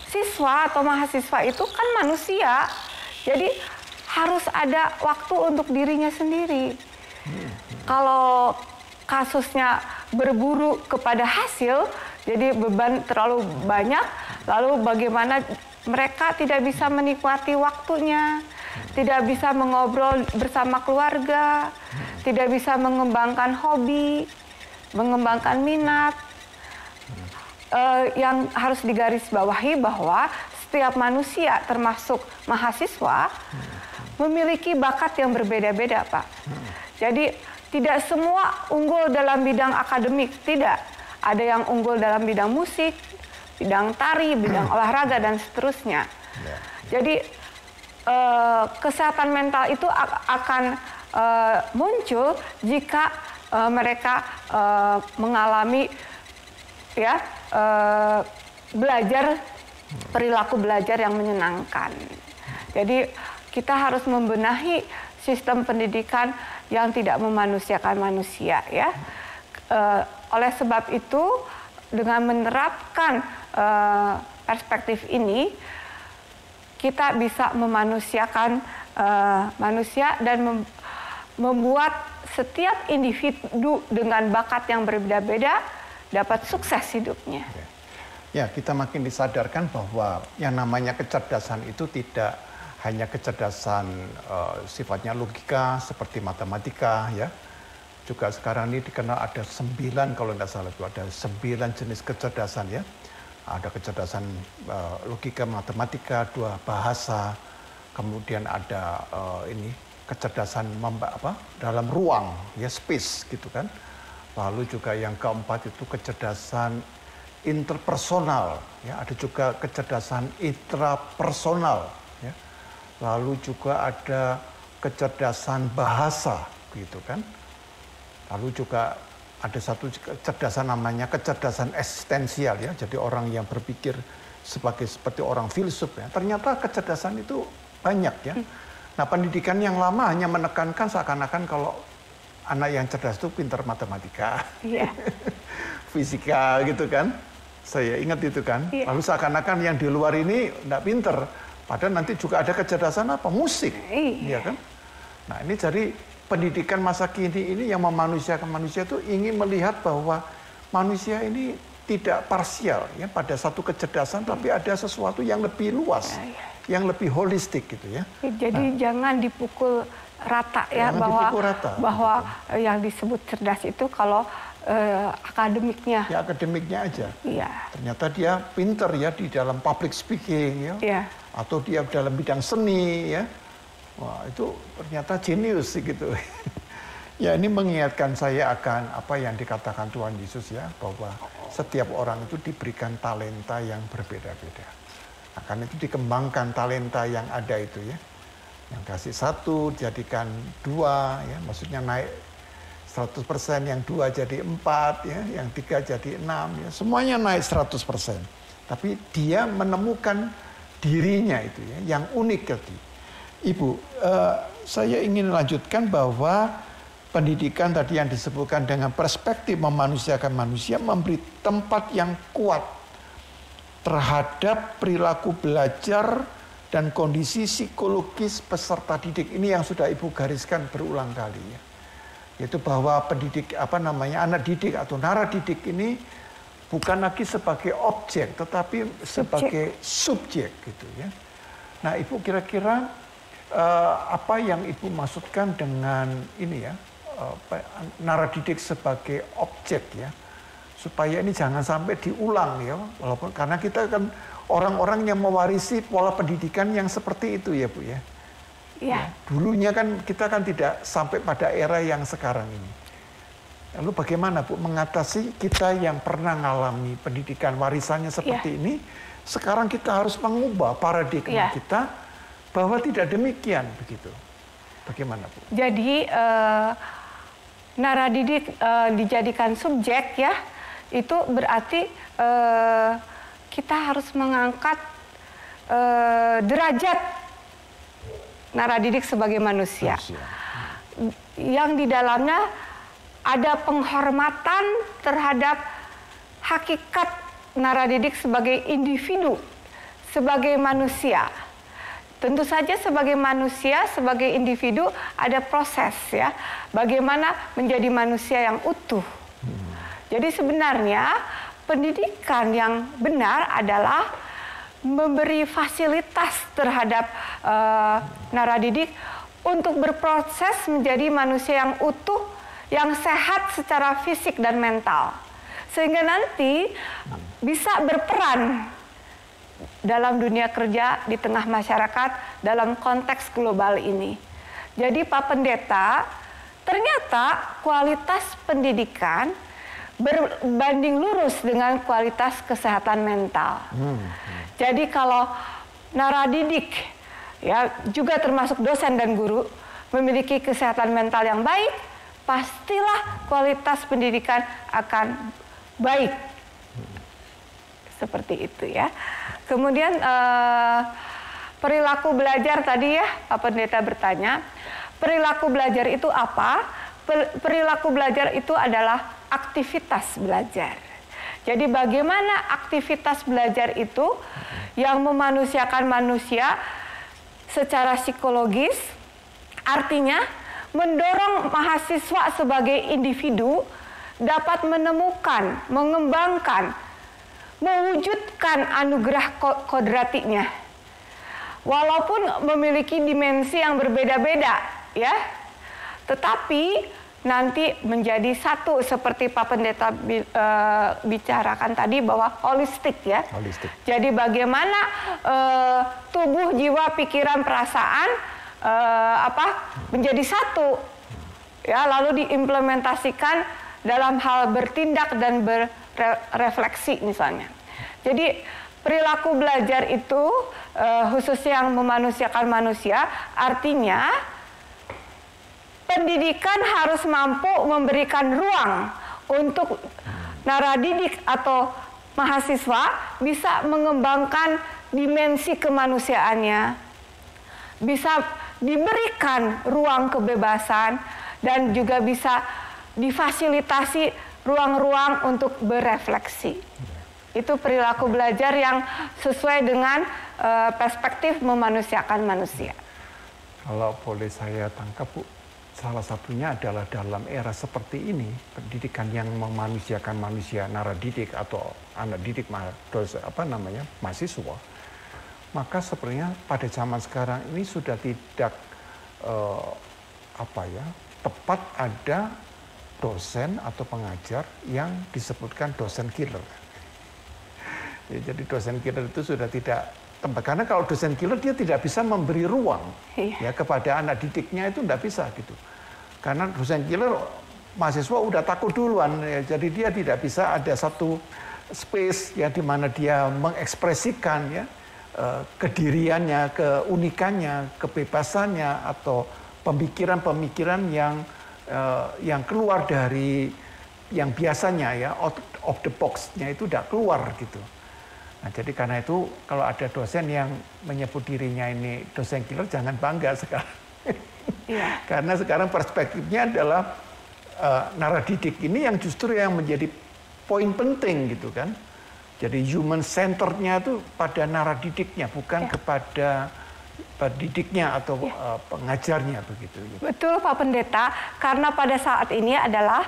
siswa atau mahasiswa itu kan manusia, jadi harus ada waktu untuk dirinya sendiri. Kalau kasusnya berburu kepada hasil, jadi beban terlalu banyak, lalu bagaimana mereka tidak bisa menikmati waktunya, tidak bisa mengobrol bersama keluarga, tidak bisa mengembangkan hobi, mengembangkan minat. Yang harus digarisbawahi bahwa setiap manusia termasuk mahasiswa memiliki bakat yang berbeda-beda Pak. Jadi tidak semua unggul dalam bidang akademik, tidak. Ada yang unggul dalam bidang musik, bidang tari, bidang olahraga dan seterusnya. Jadi kesehatan mental itu akan muncul jika mereka mengalami belajar perilaku belajar yang menyenangkan. Jadi kita harus membenahi sistem pendidikan yang tidak memanusiakan manusia ya. Oleh sebab itu dengan menerapkan perspektif ini kita bisa memanusiakan manusia dan membuat setiap individu dengan bakat yang berbeda-beda dapat sukses hidupnya. Ya, kita makin disadarkan bahwa yang namanya kecerdasan itu tidak hanya kecerdasan sifatnya logika seperti matematika ya. Juga sekarang ini dikenal ada 9 kalau tidak salah itu ada 9 jenis kecerdasan ya. Ada kecerdasan logika matematika, 2 bahasa, kemudian ada ini kecerdasan dalam ruang ya space gitu kan. Lalu juga yang keempat itu kecerdasan interpersonal ya, ada juga kecerdasan intrapersonal ya. Lalu juga ada kecerdasan bahasa gitu kan. Lalu juga ada satu kecerdasan namanya kecerdasan eksistensial ya. Jadi orang yang berpikir seperti orang filsuf ya. Ternyata kecerdasan itu banyak ya. Nah, pendidikan yang lama hanya menekankan seakan-akan kalau anak yang cerdas itu pintar matematika. Yeah. Fisika gitu kan. Saya ingat itu kan. Yeah. Lalu seakan-akan yang di luar ini enggak pintar. Padahal nanti juga ada kecerdasan apa? Musik. Iya kan? Nah, ini jadi pendidikan masa kini ini yang memanusiakan manusia itu ingin melihat bahwa manusia ini tidak parsial ya pada satu kecerdasan, tapi ada sesuatu yang lebih luas, yang lebih holistik gitu ya. Jadi jangan dipukul rata ya, bahwa yang disebut cerdas itu kalau akademiknya. Ya akademiknya aja. Iya. Ternyata dia pinter ya di dalam public speaking ya, atau dia dalam bidang seni ya. Wah, itu ternyata jenius gitu. Ya, ini mengingatkan saya akan apa yang dikatakan Tuhan Yesus ya, bahwa setiap orang itu diberikan talenta yang berbeda-beda. Akan itu dikembangkan talenta yang ada itu ya. Yang kasih 1 jadikan 2 ya, maksudnya naik 100%, yang 2 jadi 4 ya, yang 3 jadi 6 ya. Semuanya naik 100%. Tapi dia menemukan dirinya itu ya, yang unik tadi. Ibu, saya ingin lanjutkan bahwa pendidikan tadi yang disebutkan dengan perspektif memanusiakan manusia memberi tempat yang kuat terhadap perilaku belajar dan kondisi psikologis peserta didik. Ini yang sudah Ibu gariskan berulang kali ya. Yaitu bahwa anak didik atau naradidik ini bukan lagi sebagai objek tetapi sebagai subjek gitu ya. Nah, Ibu kira-kira apa yang Ibu maksudkan dengan ini ya, naradidik sebagai objek ya, supaya ini jangan sampai diulang ya, walaupun karena kita kan orang-orang yang mewarisi pola pendidikan yang seperti itu ya Bu ya. Ya, dulunya kan kita kan tidak sampai pada era yang sekarang ini. Lalu bagaimana Bu mengatasi kita yang pernah mengalami pendidikan warisannya seperti ini, sekarang kita harus mengubah paradigma kita bahwa tidak demikian begitu. Bagaimana Bu? Jadi naradidik dijadikan subjek ya, itu berarti kita harus mengangkat derajat naradidik sebagai manusia. Yang di dalamnya ada penghormatan terhadap hakikat naradidik sebagai individu, sebagai manusia. Tentu saja sebagai manusia, sebagai individu ada proses ya, bagaimana menjadi manusia yang utuh. Jadi sebenarnya pendidikan yang benar adalah memberi fasilitas terhadap naradidik untuk berproses menjadi manusia yang utuh, yang sehat secara fisik dan mental. Sehingga nanti bisa berperan dalam dunia kerja di tengah masyarakat dalam konteks global ini. Jadi Pak Pendeta, ternyata kualitas pendidikan berbanding lurus dengan kualitas kesehatan mental. Jadi kalau naradidik ya juga termasuk dosen dan guru memiliki kesehatan mental yang baik, pastilah kualitas pendidikan akan baik. Seperti itu ya. Kemudian perilaku belajar tadi ya, Pak Pendeta bertanya, perilaku belajar itu apa? Perilaku belajar itu adalah aktivitas belajar. Jadi bagaimana aktivitas belajar itu yang memanusiakan manusia secara psikologis, artinya mendorong mahasiswa sebagai individu dapat menemukan, mengembangkan, mewujudkan anugerah kodratiknya. Walaupun memiliki dimensi yang berbeda-beda, ya, tetapi nanti menjadi satu seperti Pak Pendeta bicarakan tadi bahwa holistik, ya. Holistik. Jadi bagaimana tubuh, jiwa, pikiran, perasaan menjadi satu, ya, lalu diimplementasikan dalam hal bertindak dan berefleksi misalnya. Jadi perilaku belajar itu khususnya yang memanusiakan manusia, artinya pendidikan harus mampu memberikan ruang untuk naradidik atau mahasiswa bisa mengembangkan dimensi kemanusiaannya, bisa diberikan ruang kebebasan, dan juga bisa difasilitasi ruang-ruang untuk berefleksi. Itu perilaku belajar yang sesuai dengan perspektif memanusiakan manusia. Kalau boleh saya tangkap, Bu, salah satunya adalah dalam era seperti ini, pendidikan yang memanusiakan manusia, naradidik atau anak didik mahasiswa, maka sebenarnya pada zaman sekarang ini sudah tidak tepat ada dosen atau pengajar yang disebutkan dosen killer. Ya, jadi dosen killer itu sudah tidak tempat, karena kalau dosen killer dia tidak bisa memberi ruang ya kepada anak didiknya, itu tidak bisa gitu. Karena dosen killer mahasiswa udah takut duluan, ya, jadi dia tidak bisa ada satu space ya di mana dia mengekspresikan ya kediriannya, keunikannya, kebebasannya atau pemikiran-pemikiran yang keluar dari yang biasanya ya out of the box-nya itu tidak keluar gitu. Nah, jadi karena itu kalau ada dosen yang menyebut dirinya ini dosen killer, jangan bangga sekarang. Yeah. Karena sekarang perspektifnya adalah naradidik ini yang justru yang menjadi poin penting gitu kan. Jadi human centered-nya itu pada naradidiknya, bukan kepada pendidiknya atau pengajarnya begitu. Betul Pak Pendeta, karena pada saat ini adalah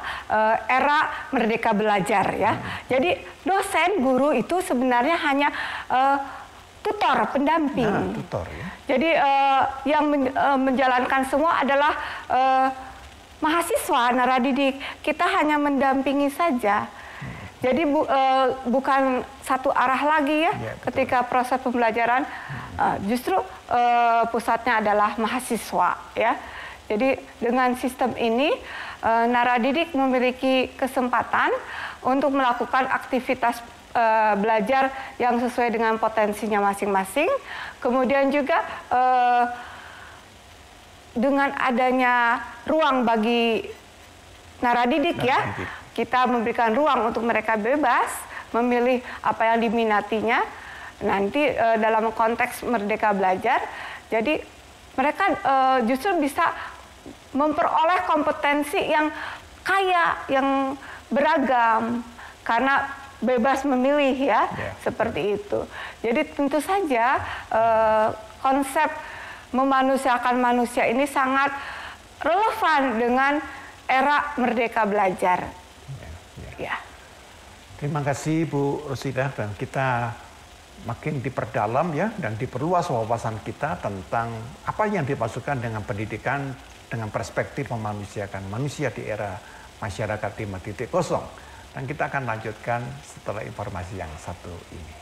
era merdeka belajar ya. Jadi dosen, guru itu sebenarnya hanya tutor, pendamping. Nah, tutor ya. Jadi yang menjalankan semua adalah mahasiswa, naradidik. Kita hanya mendampingi saja. Jadi bukan satu arah lagi ya, ketika proses pembelajaran. Justru pusatnya adalah mahasiswa ya. Jadi dengan sistem ini naradidik memiliki kesempatan untuk melakukan aktivitas belajar yang sesuai dengan potensinya masing-masing. Kemudian juga dengan adanya ruang bagi naradidik ya, kita memberikan ruang untuk mereka bebas memilih apa yang diminatinya nanti dalam konteks merdeka belajar. Jadi mereka justru bisa memperoleh kompetensi yang kaya, yang beragam karena bebas memilih ya, seperti itu. Jadi tentu saja konsep memanusiakan manusia ini sangat relevan dengan era merdeka belajar. Ya. Terima kasih Bu Rosida, dan kita makin diperdalam ya dan diperluas wawasan kita tentang apa yang dimaksudkan dengan pendidikan dengan perspektif memanusiakan manusia di era masyarakat 5.0. Dan kita akan lanjutkan setelah informasi yang satu ini.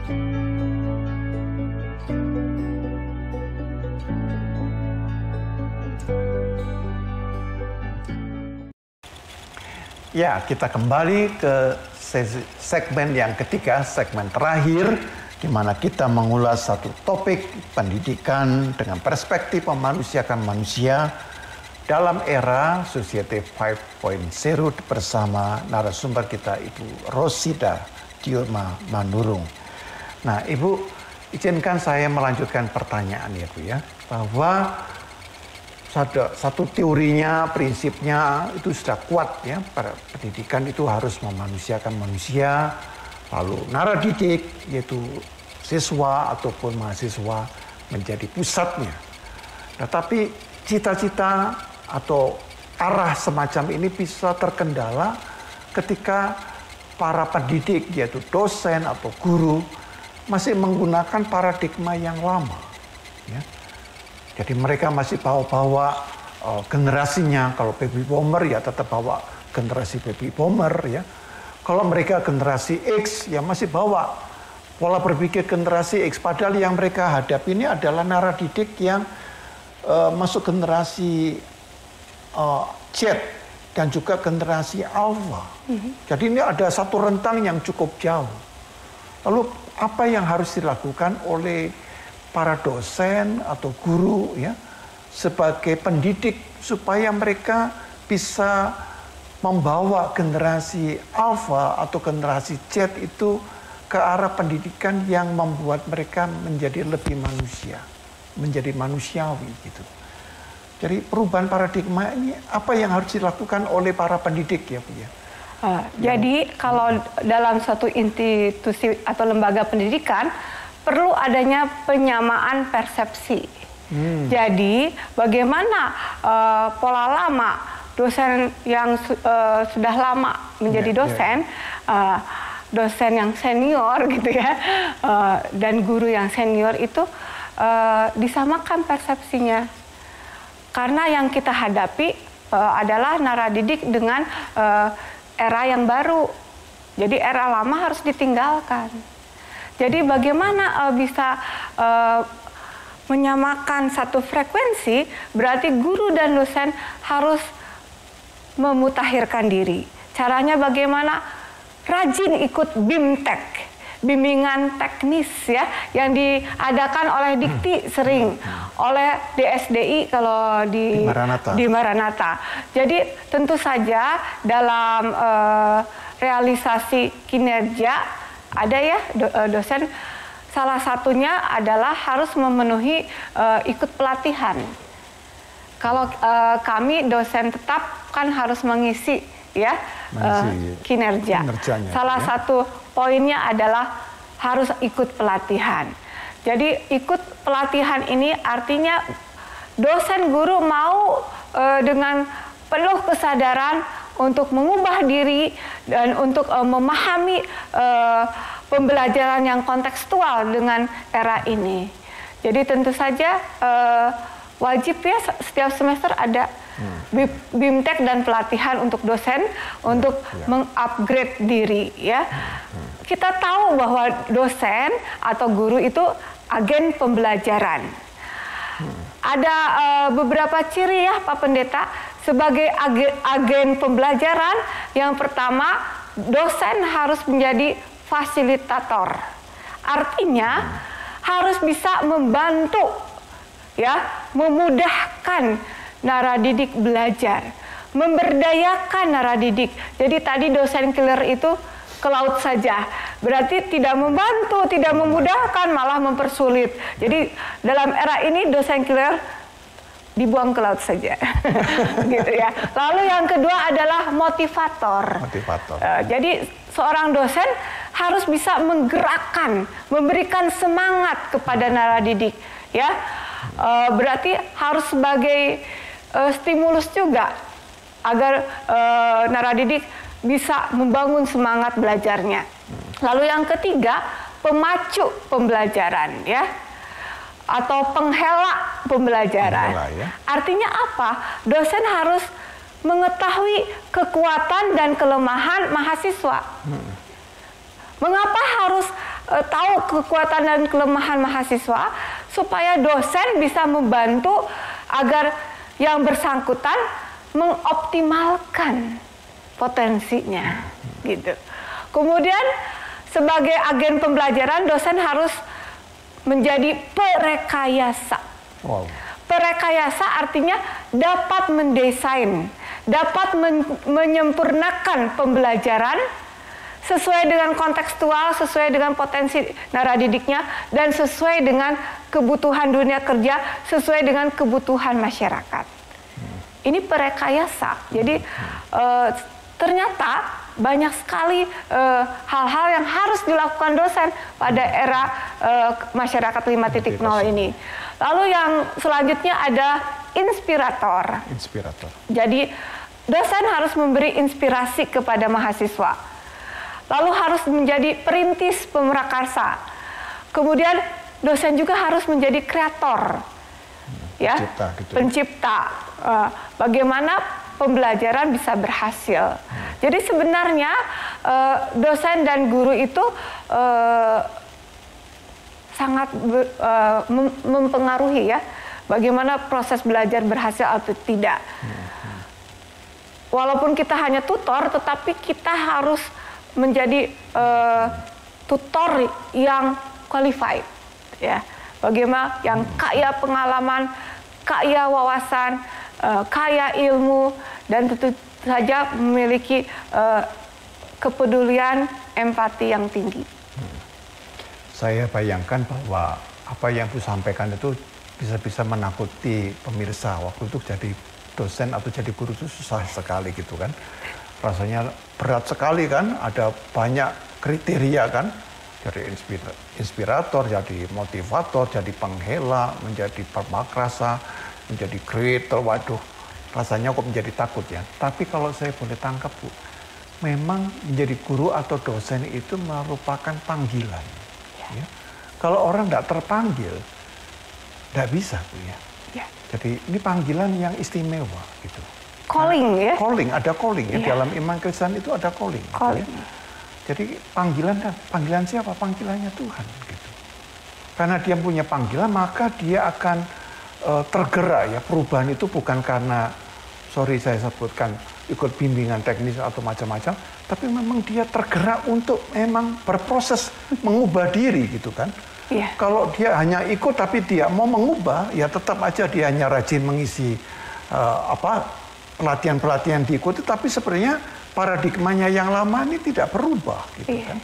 Ya, kita kembali ke segmen yang ketiga, segmen terakhir, di mana kita mengulas satu topik pendidikan dengan perspektif memanusiakan manusia dalam era Society 5.0 bersama narasumber kita Ibu Rosida Diorma Manurung. Nah, Ibu, izinkan saya melanjutkan pertanyaan ya, Bu ya, bahwa satu teorinya, prinsipnya itu sudah kuat ya, pada pendidikan itu harus memanusiakan manusia, lalu naradidik yaitu siswa ataupun mahasiswa menjadi pusatnya. Nah, tapi cita-cita atau arah semacam ini bisa terkendala ketika para pendidik yaitu dosen atau guru masih menggunakan paradigma yang lama. Ya. Jadi mereka masih bawa-bawa generasinya. Kalau baby boomer ya tetap bawa generasi baby boomer ya. Kalau mereka generasi X ya masih bawa pola berpikir generasi X. Padahal yang mereka hadapi ini adalah naradidik yang masuk generasi Z dan juga generasi Alpha. Jadi ini ada satu rentang yang cukup jauh. Lalu apa yang harus dilakukan oleh para dosen atau guru ya sebagai pendidik supaya mereka bisa membawa generasi Alpha atau generasi Z itu ke arah pendidikan yang membuat mereka menjadi lebih manusia, menjadi manusiawi gitu. Jadi perubahan paradigma ini apa yang harus dilakukan oleh para pendidik ya Bu ya? Jadi kalau dalam suatu institusi atau lembaga pendidikan perlu adanya penyamaan persepsi. Jadi bagaimana pola lama dosen yang sudah lama menjadi dosen, dosen yang senior gitu ya, dan guru yang senior itu disamakan persepsinya. Karena yang kita hadapi adalah naradidik dengan era yang baru. Jadi era lama harus ditinggalkan. Jadi bagaimana bisa menyamakan satu frekuensi, berarti guru dan dosen harus memutakhirkan diri. Caranya bagaimana? Rajin ikut BIMTEK, bimbingan teknis ya, yang diadakan oleh Dikti sering, oleh DSDI kalau di Maranatha. Jadi tentu saja dalam realisasi kinerja ada ya dosen, salah satunya adalah harus memenuhi ikut pelatihan. Kalau kami dosen tetap kan harus mengisi ya kinerjanya. Salah satu poinnya adalah harus ikut pelatihan. Jadi ikut pelatihan ini artinya dosen guru mau dengan penuh kesadaran untuk mengubah diri dan untuk memahami pembelajaran yang kontekstual dengan era ini. Jadi tentu saja wajib ya setiap semester ada BIMTEK dan pelatihan untuk dosen untuk mengupgrade diri ya. Kita tahu bahwa dosen atau guru itu agen pembelajaran. Ada beberapa ciri ya Pak Pendeta sebagai agen pembelajaran. Yang pertama, dosen harus menjadi fasilitator. Artinya harus bisa membantu ya, memudahkan naradidik belajar, memberdayakan naradidik. Jadi tadi dosen killer itu ke laut saja, berarti tidak membantu, tidak memudahkan, malah mempersulit. Jadi dalam era ini dosen killer dibuang ke laut saja, gitu ya. Lalu yang kedua adalah motivator. Jadi seorang dosen harus bisa menggerakkan, memberikan semangat kepada naradidik, ya. Berarti harus sebagai stimulus juga agar naradidik bisa membangun semangat belajarnya. Lalu yang ketiga, pemacu pembelajaran, ya, atau penghela pembelajaran. Artinya apa? Dosen harus mengetahui kekuatan dan kelemahan mahasiswa. Mengapa harus tahu kekuatan dan kelemahan mahasiswa supaya dosen bisa membantu agar yang bersangkutan mengoptimalkan potensinya gitu. Kemudian sebagai agen pembelajaran, dosen harus menjadi perekayasa. Wow. Perekayasa artinya dapat mendesain, dapat menyempurnakan pembelajaran sesuai dengan kontekstual, sesuai dengan potensi naradidiknya, dan sesuai dengan kebutuhan dunia kerja, sesuai dengan kebutuhan masyarakat. Ini perekayasa. Jadi ternyata banyak sekali hal-hal yang harus dilakukan dosen pada era masyarakat 5.0 ini. Lalu yang selanjutnya ada inspirator. Inspirator. Jadi dosen harus memberi inspirasi kepada mahasiswa. Lalu harus menjadi perintis pemrakarsa. Kemudian dosen juga harus menjadi kreator. Ya, Pencipta, gitu. Pencipta. Bagaimana pembelajaran bisa berhasil. Jadi sebenarnya dosen dan guru itu sangat mempengaruhi ya bagaimana proses belajar berhasil atau tidak. Walaupun kita hanya tutor, tetapi kita harus menjadi tutor yang qualified, ya. Bagaimana yang kaya pengalaman, kaya wawasan, kaya ilmu, dan tentu saja memiliki kepedulian, empati yang tinggi. Saya bayangkan bahwa apa yang Bu sampaikan itu bisa menakuti pemirsa. Waktu itu jadi dosen atau jadi guru itu susah sekali gitu kan. Rasanya berat sekali kan, ada banyak kriteria kan. Dari inspirator, jadi motivator, jadi penghela, menjadi pemakrasa, menjadi creator. Waduh, rasanya kok menjadi takut ya. Tapi kalau saya boleh tangkap Bu, memang menjadi guru atau dosen itu merupakan panggilan. Ya. Kalau orang tidak terpanggil, tidak bisa Bu ya. Ya. Jadi ini panggilan yang istimewa gitu. Calling ya. Calling, ada calling ya. Ya. Dalam iman Kristen itu ada calling. Calling. Gitu ya. Jadi panggilan siapa? Panggilannya Tuhan gitu. Karena dia punya panggilan, maka dia akan tergerak ya. Perubahan itu bukan karena, sorry saya sebutkan, ikut bimbingan teknis atau macam-macam, tapi memang dia tergerak untuk memang berproses mengubah diri gitu kan. Iya. Kalau dia hanya ikut tapi dia mau mengubah, ya tetap aja dia hanya rajin mengisi pelatihan-pelatihan diikuti, tapi sebenarnya paradigmanya yang lama ini tidak berubah gitu kan.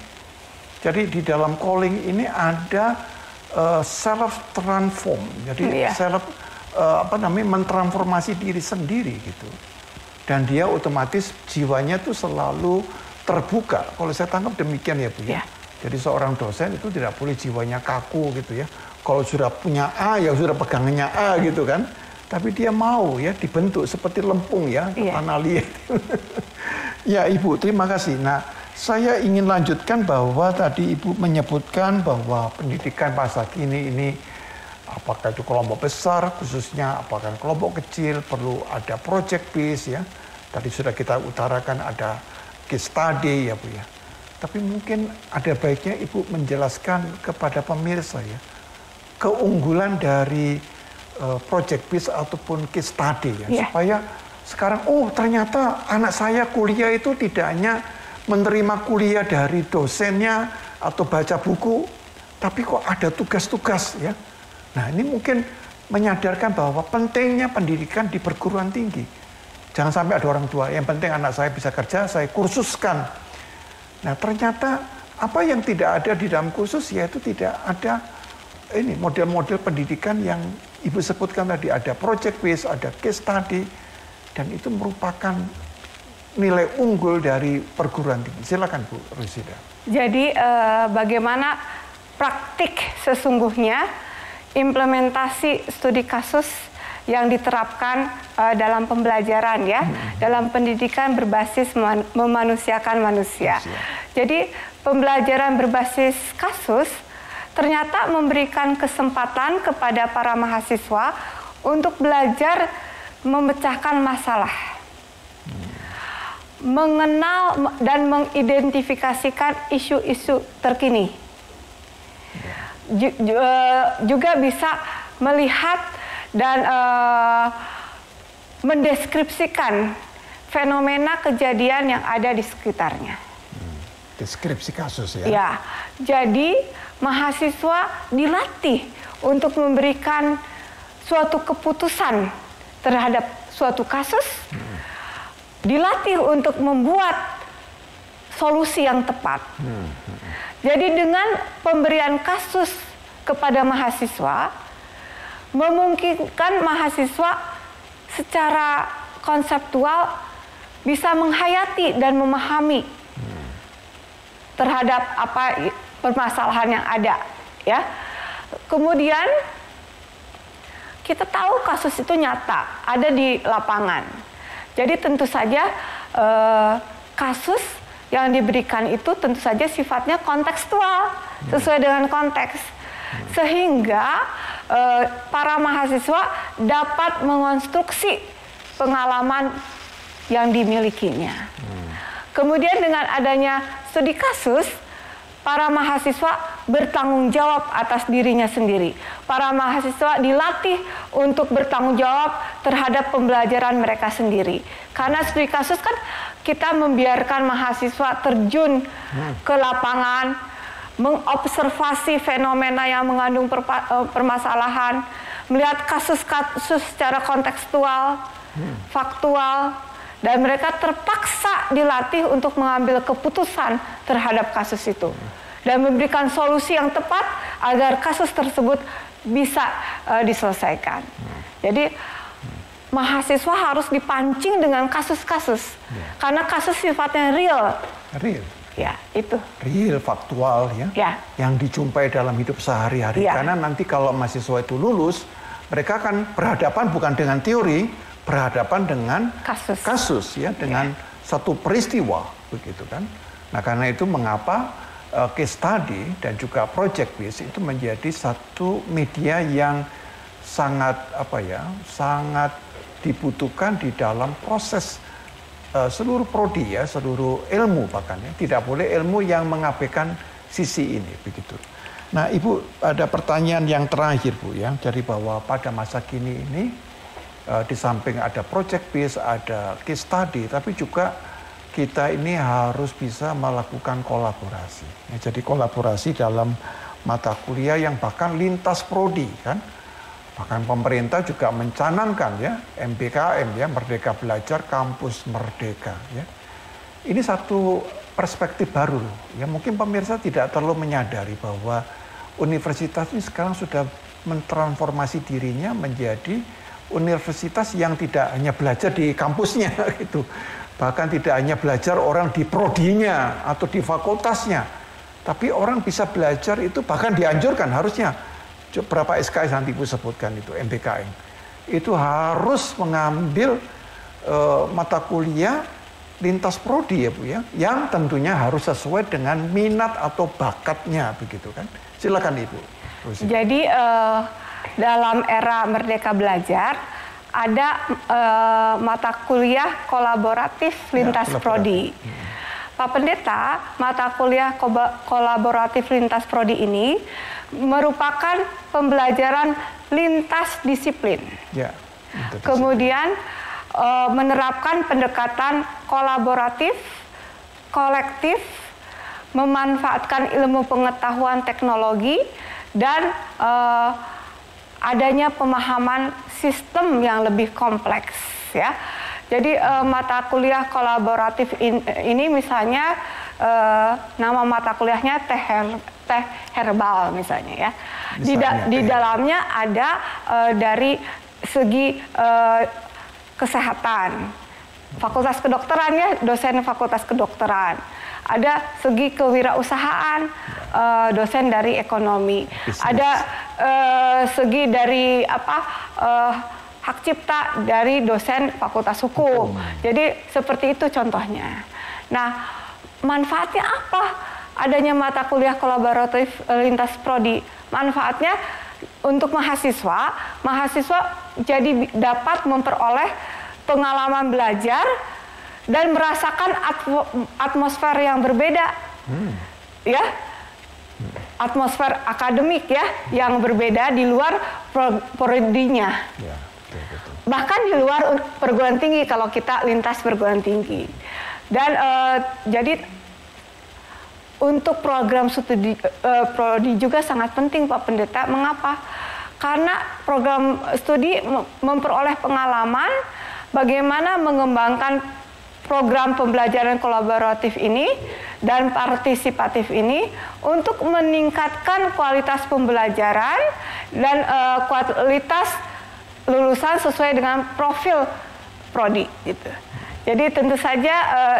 Jadi di dalam calling ini ada self transform. Jadi self mentransformasi diri sendiri gitu. Dan dia otomatis jiwanya tuh selalu terbuka. Kalau saya tangkap demikian ya Bu ya. Jadi seorang dosen itu tidak boleh jiwanya kaku gitu ya. Kalau sudah punya A ya sudah pegangannya A gitu kan. Tapi dia mau ya dibentuk seperti lempung ya, tanah liat. Ya Ibu, terima kasih. Nah, saya ingin lanjutkan bahwa tadi Ibu menyebutkan bahwa pendidikan masa kini ini apakah itu kelompok besar khususnya, apakah kelompok kecil, perlu ada project based ya. Tadi sudah kita utarakan ada case study ya Bu ya. Tapi mungkin ada baiknya Ibu menjelaskan kepada pemirsa ya, keunggulan dari project based ataupun case study ya, supaya sekarang ternyata anak saya kuliah itu tidak hanya menerima kuliah dari dosennya atau baca buku, tapi kok ada tugas-tugas ya. Nah ini mungkin menyadarkan bahwa pentingnya pendidikan di perguruan tinggi. Jangan sampai ada orang tua, yang penting anak saya bisa kerja, saya kursuskan. Nah ternyata apa yang tidak ada di dalam kursus yaitu tidak ada ini model-model pendidikan yang Ibu sebutkan tadi, ada project based, ada case study, dan itu merupakan nilai unggul dari perguruan tinggi. Silakan Bu Rusida. Jadi bagaimana praktik sesungguhnya implementasi studi kasus yang diterapkan dalam pembelajaran ya, dalam pendidikan berbasis memanusiakan manusia. Jadi pembelajaran berbasis kasus ternyata memberikan kesempatan kepada para mahasiswa untuk belajar memecahkan masalah, mengenal dan mengidentifikasikan isu-isu terkini juga bisa melihat dan mendeskripsikan fenomena kejadian yang ada di sekitarnya. Deskripsi kasus ya. Ya, jadi mahasiswa dilatih untuk memberikan suatu keputusan terhadap suatu kasus, dilatih untuk membuat solusi yang tepat. Jadi dengan pemberian kasus kepada mahasiswa, memungkinkan mahasiswa secara konseptual bisa menghayati dan memahami terhadap apa permasalahan yang ada, ya. Kemudian kita tahu kasus itu nyata, ada di lapangan. Jadi tentu saja kasus yang diberikan itu tentu saja sifatnya kontekstual, sesuai dengan konteks. Sehingga para mahasiswa dapat mengonstruksi pengalaman yang dimilikinya. Kemudian dengan adanya studi kasus, para mahasiswa bertanggung jawab atas dirinya sendiri. Para mahasiswa dilatih untuk bertanggung jawab terhadap pembelajaran mereka sendiri. Karena studi kasus kan kita membiarkan mahasiswa terjun ke lapangan, mengobservasi fenomena yang mengandung permasalahan, melihat kasus-kasus secara kontekstual, faktual, dan mereka terpaksa dilatih untuk mengambil keputusan terhadap kasus itu dan memberikan solusi yang tepat agar kasus tersebut bisa diselesaikan. Jadi mahasiswa harus dipancing dengan kasus-kasus karena kasus sifatnya real. Real. Ya, itu. Real, faktual ya. Yang dijumpai dalam hidup sehari-hari. Karena nanti kalau mahasiswa itu lulus, mereka akan berhadapan bukan dengan teori, berhadapan dengan kasus ya, dengan satu peristiwa begitu kan. Nah, karena itu mengapa case study dan juga project based itu menjadi satu media yang sangat sangat dibutuhkan di dalam proses seluruh prodi ya, seluruh ilmu bahkan ya. Tidak boleh ilmu yang mengabaikan sisi ini begitu. Nah, Ibu ada pertanyaan yang terakhir Bu ya, jadi bahwa pada masa kini ini di samping ada project base, ada case study, tapi juga kita ini harus bisa melakukan kolaborasi. Ya, jadi kolaborasi dalam mata kuliah yang bahkan lintas prodi kan. Bahkan pemerintah juga mencanangkan ya MBKM ya, Merdeka Belajar Kampus Merdeka ya. Ini satu perspektif baru ya, mungkin pemirsa tidak terlalu menyadari bahwa universitas ini sekarang sudah mentransformasi dirinya menjadi universitas yang tidak hanya belajar di kampusnya gitu. Bahkan tidak hanya belajar orang di prodinya atau di fakultasnya. Tapi orang bisa belajar itu bahkan dianjurkan harusnya. Berapa SKS nanti Ibu sebutkan itu MBKM. Itu harus mengambil mata kuliah lintas prodi ya Bu ya. Yang tentunya harus sesuai dengan minat atau bakatnya begitu kan. Silakan Ibu. Jadi dalam era Merdeka Belajar ada mata kuliah kolaboratif lintas prodi. Pak Pendeta, mata kuliah kolaboratif lintas prodi ini merupakan pembelajaran lintas disiplin. Ya, kemudian menerapkan pendekatan kolaboratif, kolektif, memanfaatkan ilmu pengetahuan teknologi dan adanya pemahaman sistem yang lebih kompleks ya. Jadi mata kuliah kolaboratif ini misalnya nama mata kuliahnya teh herbal misalnya ya. Di dalamnya ada dari segi kesehatan, fakultas kedokteran ya, dosen fakultas kedokteran. Ada segi kewirausahaan, dosen dari ekonomi. Business. Ada segi dari hak cipta dari dosen fakultas hukum. Jadi seperti itu contohnya. Nah, manfaatnya apa adanya mata kuliah kolaboratif lintas prodi? Manfaatnya untuk mahasiswa jadi dapat memperoleh pengalaman belajar dan merasakan atmosfer yang berbeda, ya. atmosfer akademik ya yang berbeda di luar prodinya. Ya, betul. Bahkan di luar perguruan tinggi kalau kita lintas perguruan tinggi. Dan jadi untuk program studi prodi juga sangat penting Pak Pendeta. Mengapa? Karena program studi memperoleh pengalaman bagaimana mengembangkan program pembelajaran kolaboratif ini dan partisipatif ini untuk meningkatkan kualitas pembelajaran dan kualitas lulusan sesuai dengan profil prodi gitu. Jadi tentu saja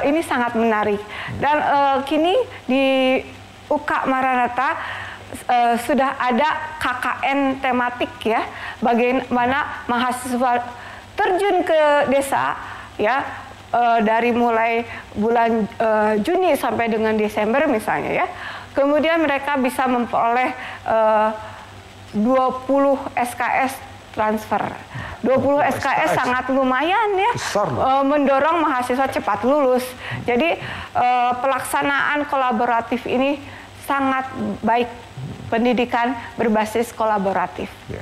ini sangat menarik. Dan kini di UK Maranatha sudah ada KKN tematik ya, bagaimana mahasiswa terjun ke desa ya, dari mulai bulan Juni sampai dengan Desember misalnya ya. Kemudian mereka bisa memperoleh 20 SKS transfer. 20 SKS sangat lumayan ya, mendorong mahasiswa cepat lulus. Jadi pelaksanaan kolaboratif ini sangat baik, pendidikan berbasis kolaboratif. Ya.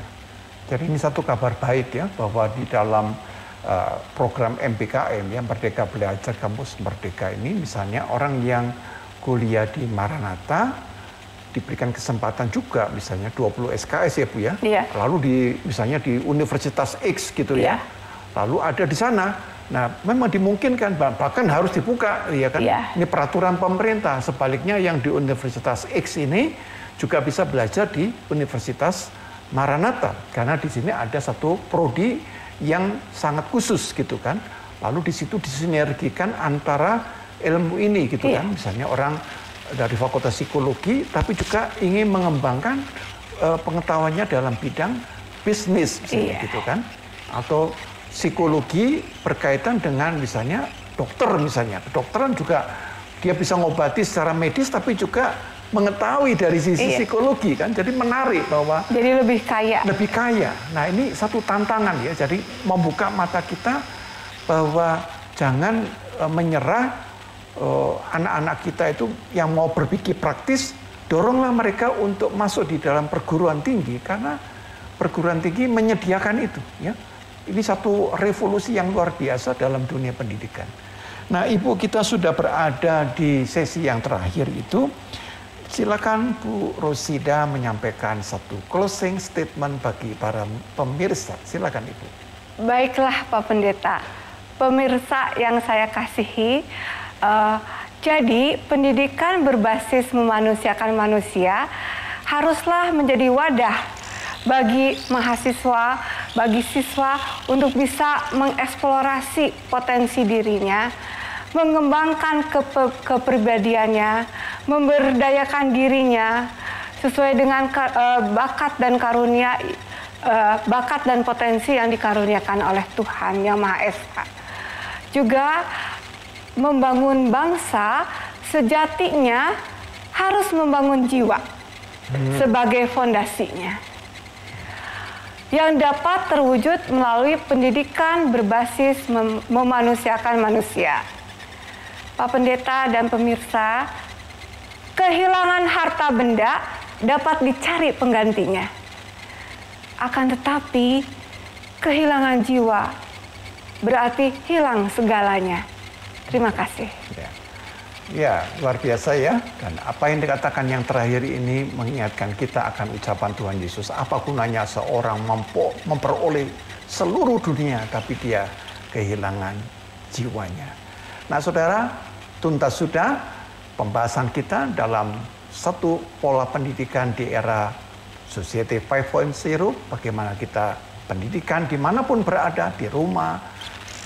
Jadi ini satu kabar baik ya, bahwa di dalam program MBKM ya, Merdeka Belajar Kampus Merdeka ini, misalnya orang yang kuliah di Maranatha diberikan kesempatan juga misalnya 20 SKS ya Bu ya. Iya. Lalu misalnya di Universitas X gitu ya. Lalu ada di sana. Nah, memang dimungkinkan bahkan harus dibuka ya kan. Iya. Ini peraturan pemerintah. Sebaliknya yang di Universitas X ini juga bisa belajar di Universitas Maranatha karena di sini ada satu prodi yang sangat khusus gitu kan. Lalu di situ disinergikan antara ilmu ini gitu kan. Misalnya orang dari Fakultas Psikologi tapi juga ingin mengembangkan pengetahuannya dalam bidang bisnis misalnya gitu kan. Atau psikologi berkaitan dengan misalnya dokter misalnya. Kedokteran juga dia bisa ngobati secara medis tapi juga mengetahui dari sisi psikologi kan. Jadi menarik bahwa jadi lebih kaya. Lebih kaya. Nah, ini satu tantangan ya. Jadi membuka mata kita bahwa jangan menyerah anak-anak kita itu yang mau berpikir praktis, doronglah mereka untuk masuk di dalam perguruan tinggi karena perguruan tinggi menyediakan itu ya. Ini satu revolusi yang luar biasa dalam dunia pendidikan. Nah, Ibu, kita sudah berada di sesi yang terakhir itu. Silakan Bu Rosida menyampaikan satu closing statement bagi para pemirsa. Silakan Ibu. Baiklah Pak Pendeta. Pemirsa yang saya kasihi, jadi pendidikan berbasis memanusiakan manusia haruslah menjadi wadah bagi mahasiswa, bagi siswa untuk bisa mengeksplorasi potensi dirinya, mengembangkan kepribadiannya, memberdayakan dirinya sesuai dengan bakat dan karunia, bakat dan potensi yang dikaruniakan oleh Tuhan Yang Maha Esa. Juga membangun bangsa sejatinya harus membangun jiwa sebagai fondasinya yang dapat terwujud melalui pendidikan berbasis memanusiakan manusia. Pak Pendeta dan pemirsa, kehilangan harta benda dapat dicari penggantinya. Akan tetapi kehilangan jiwa berarti hilang segalanya. Terima kasih. Ya, luar biasa ya. Dan apa yang dikatakan yang terakhir ini mengingatkan kita akan ucapan Tuhan Yesus. Apa gunanya seorang memperoleh seluruh dunia tapi dia kehilangan jiwanya. Nah saudara, tuntas sudah pembahasan kita dalam satu pola pendidikan di era Society 5.0. Bagaimana kita pendidikan dimanapun berada, di rumah,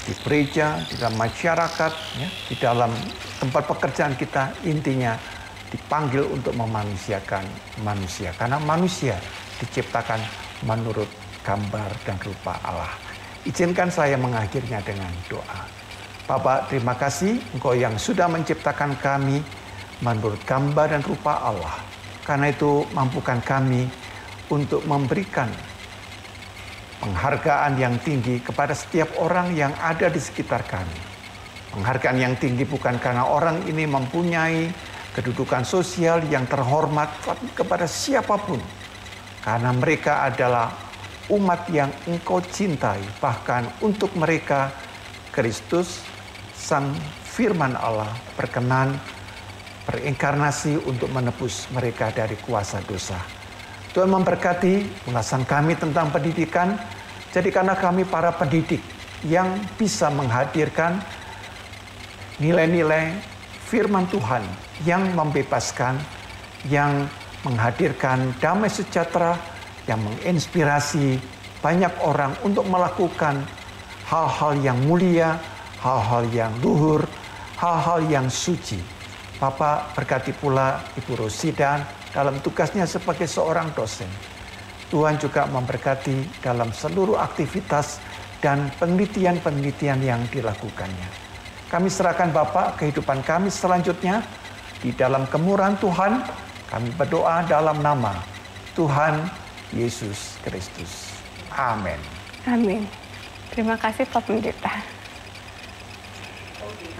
di gereja, di dalam masyarakat, ya, di dalam tempat pekerjaan kita, intinya dipanggil untuk memanusiakan manusia. Karena manusia diciptakan menurut gambar dan rupa Allah. Izinkan saya mengakhirinya dengan doa. Bapak, terima kasih Engkau yang sudah menciptakan kami menurut gambar dan rupa Allah. Karena itu mampukan kami untuk memberikan penghargaan yang tinggi kepada setiap orang yang ada di sekitar kami. Penghargaan yang tinggi bukan karena orang ini mempunyai kedudukan sosial yang terhormat kepada siapapun. Karena mereka adalah umat yang Engkau cintai. Bahkan untuk mereka, Kristus, Sang Firman Allah, berkenan berinkarnasi untuk menebus mereka dari kuasa dosa. Tuhan memberkati ulasan kami tentang pendidikan. Jadikanlah kami para pendidik yang bisa menghadirkan nilai-nilai firman Tuhan yang membebaskan, yang menghadirkan damai sejahtera, yang menginspirasi banyak orang untuk melakukan hal-hal yang mulia, hal-hal yang luhur, hal-hal yang suci. Bapak berkati pula Ibu Rosida dalam tugasnya sebagai seorang dosen. Tuhan juga memberkati dalam seluruh aktivitas dan penelitian-penelitian yang dilakukannya. Kami serahkan Bapak kehidupan kami selanjutnya di dalam kemurahan Tuhan. Kami berdoa dalam nama Tuhan Yesus Kristus. Amin. Amin. Terima kasih Pak Pendeta. Oke,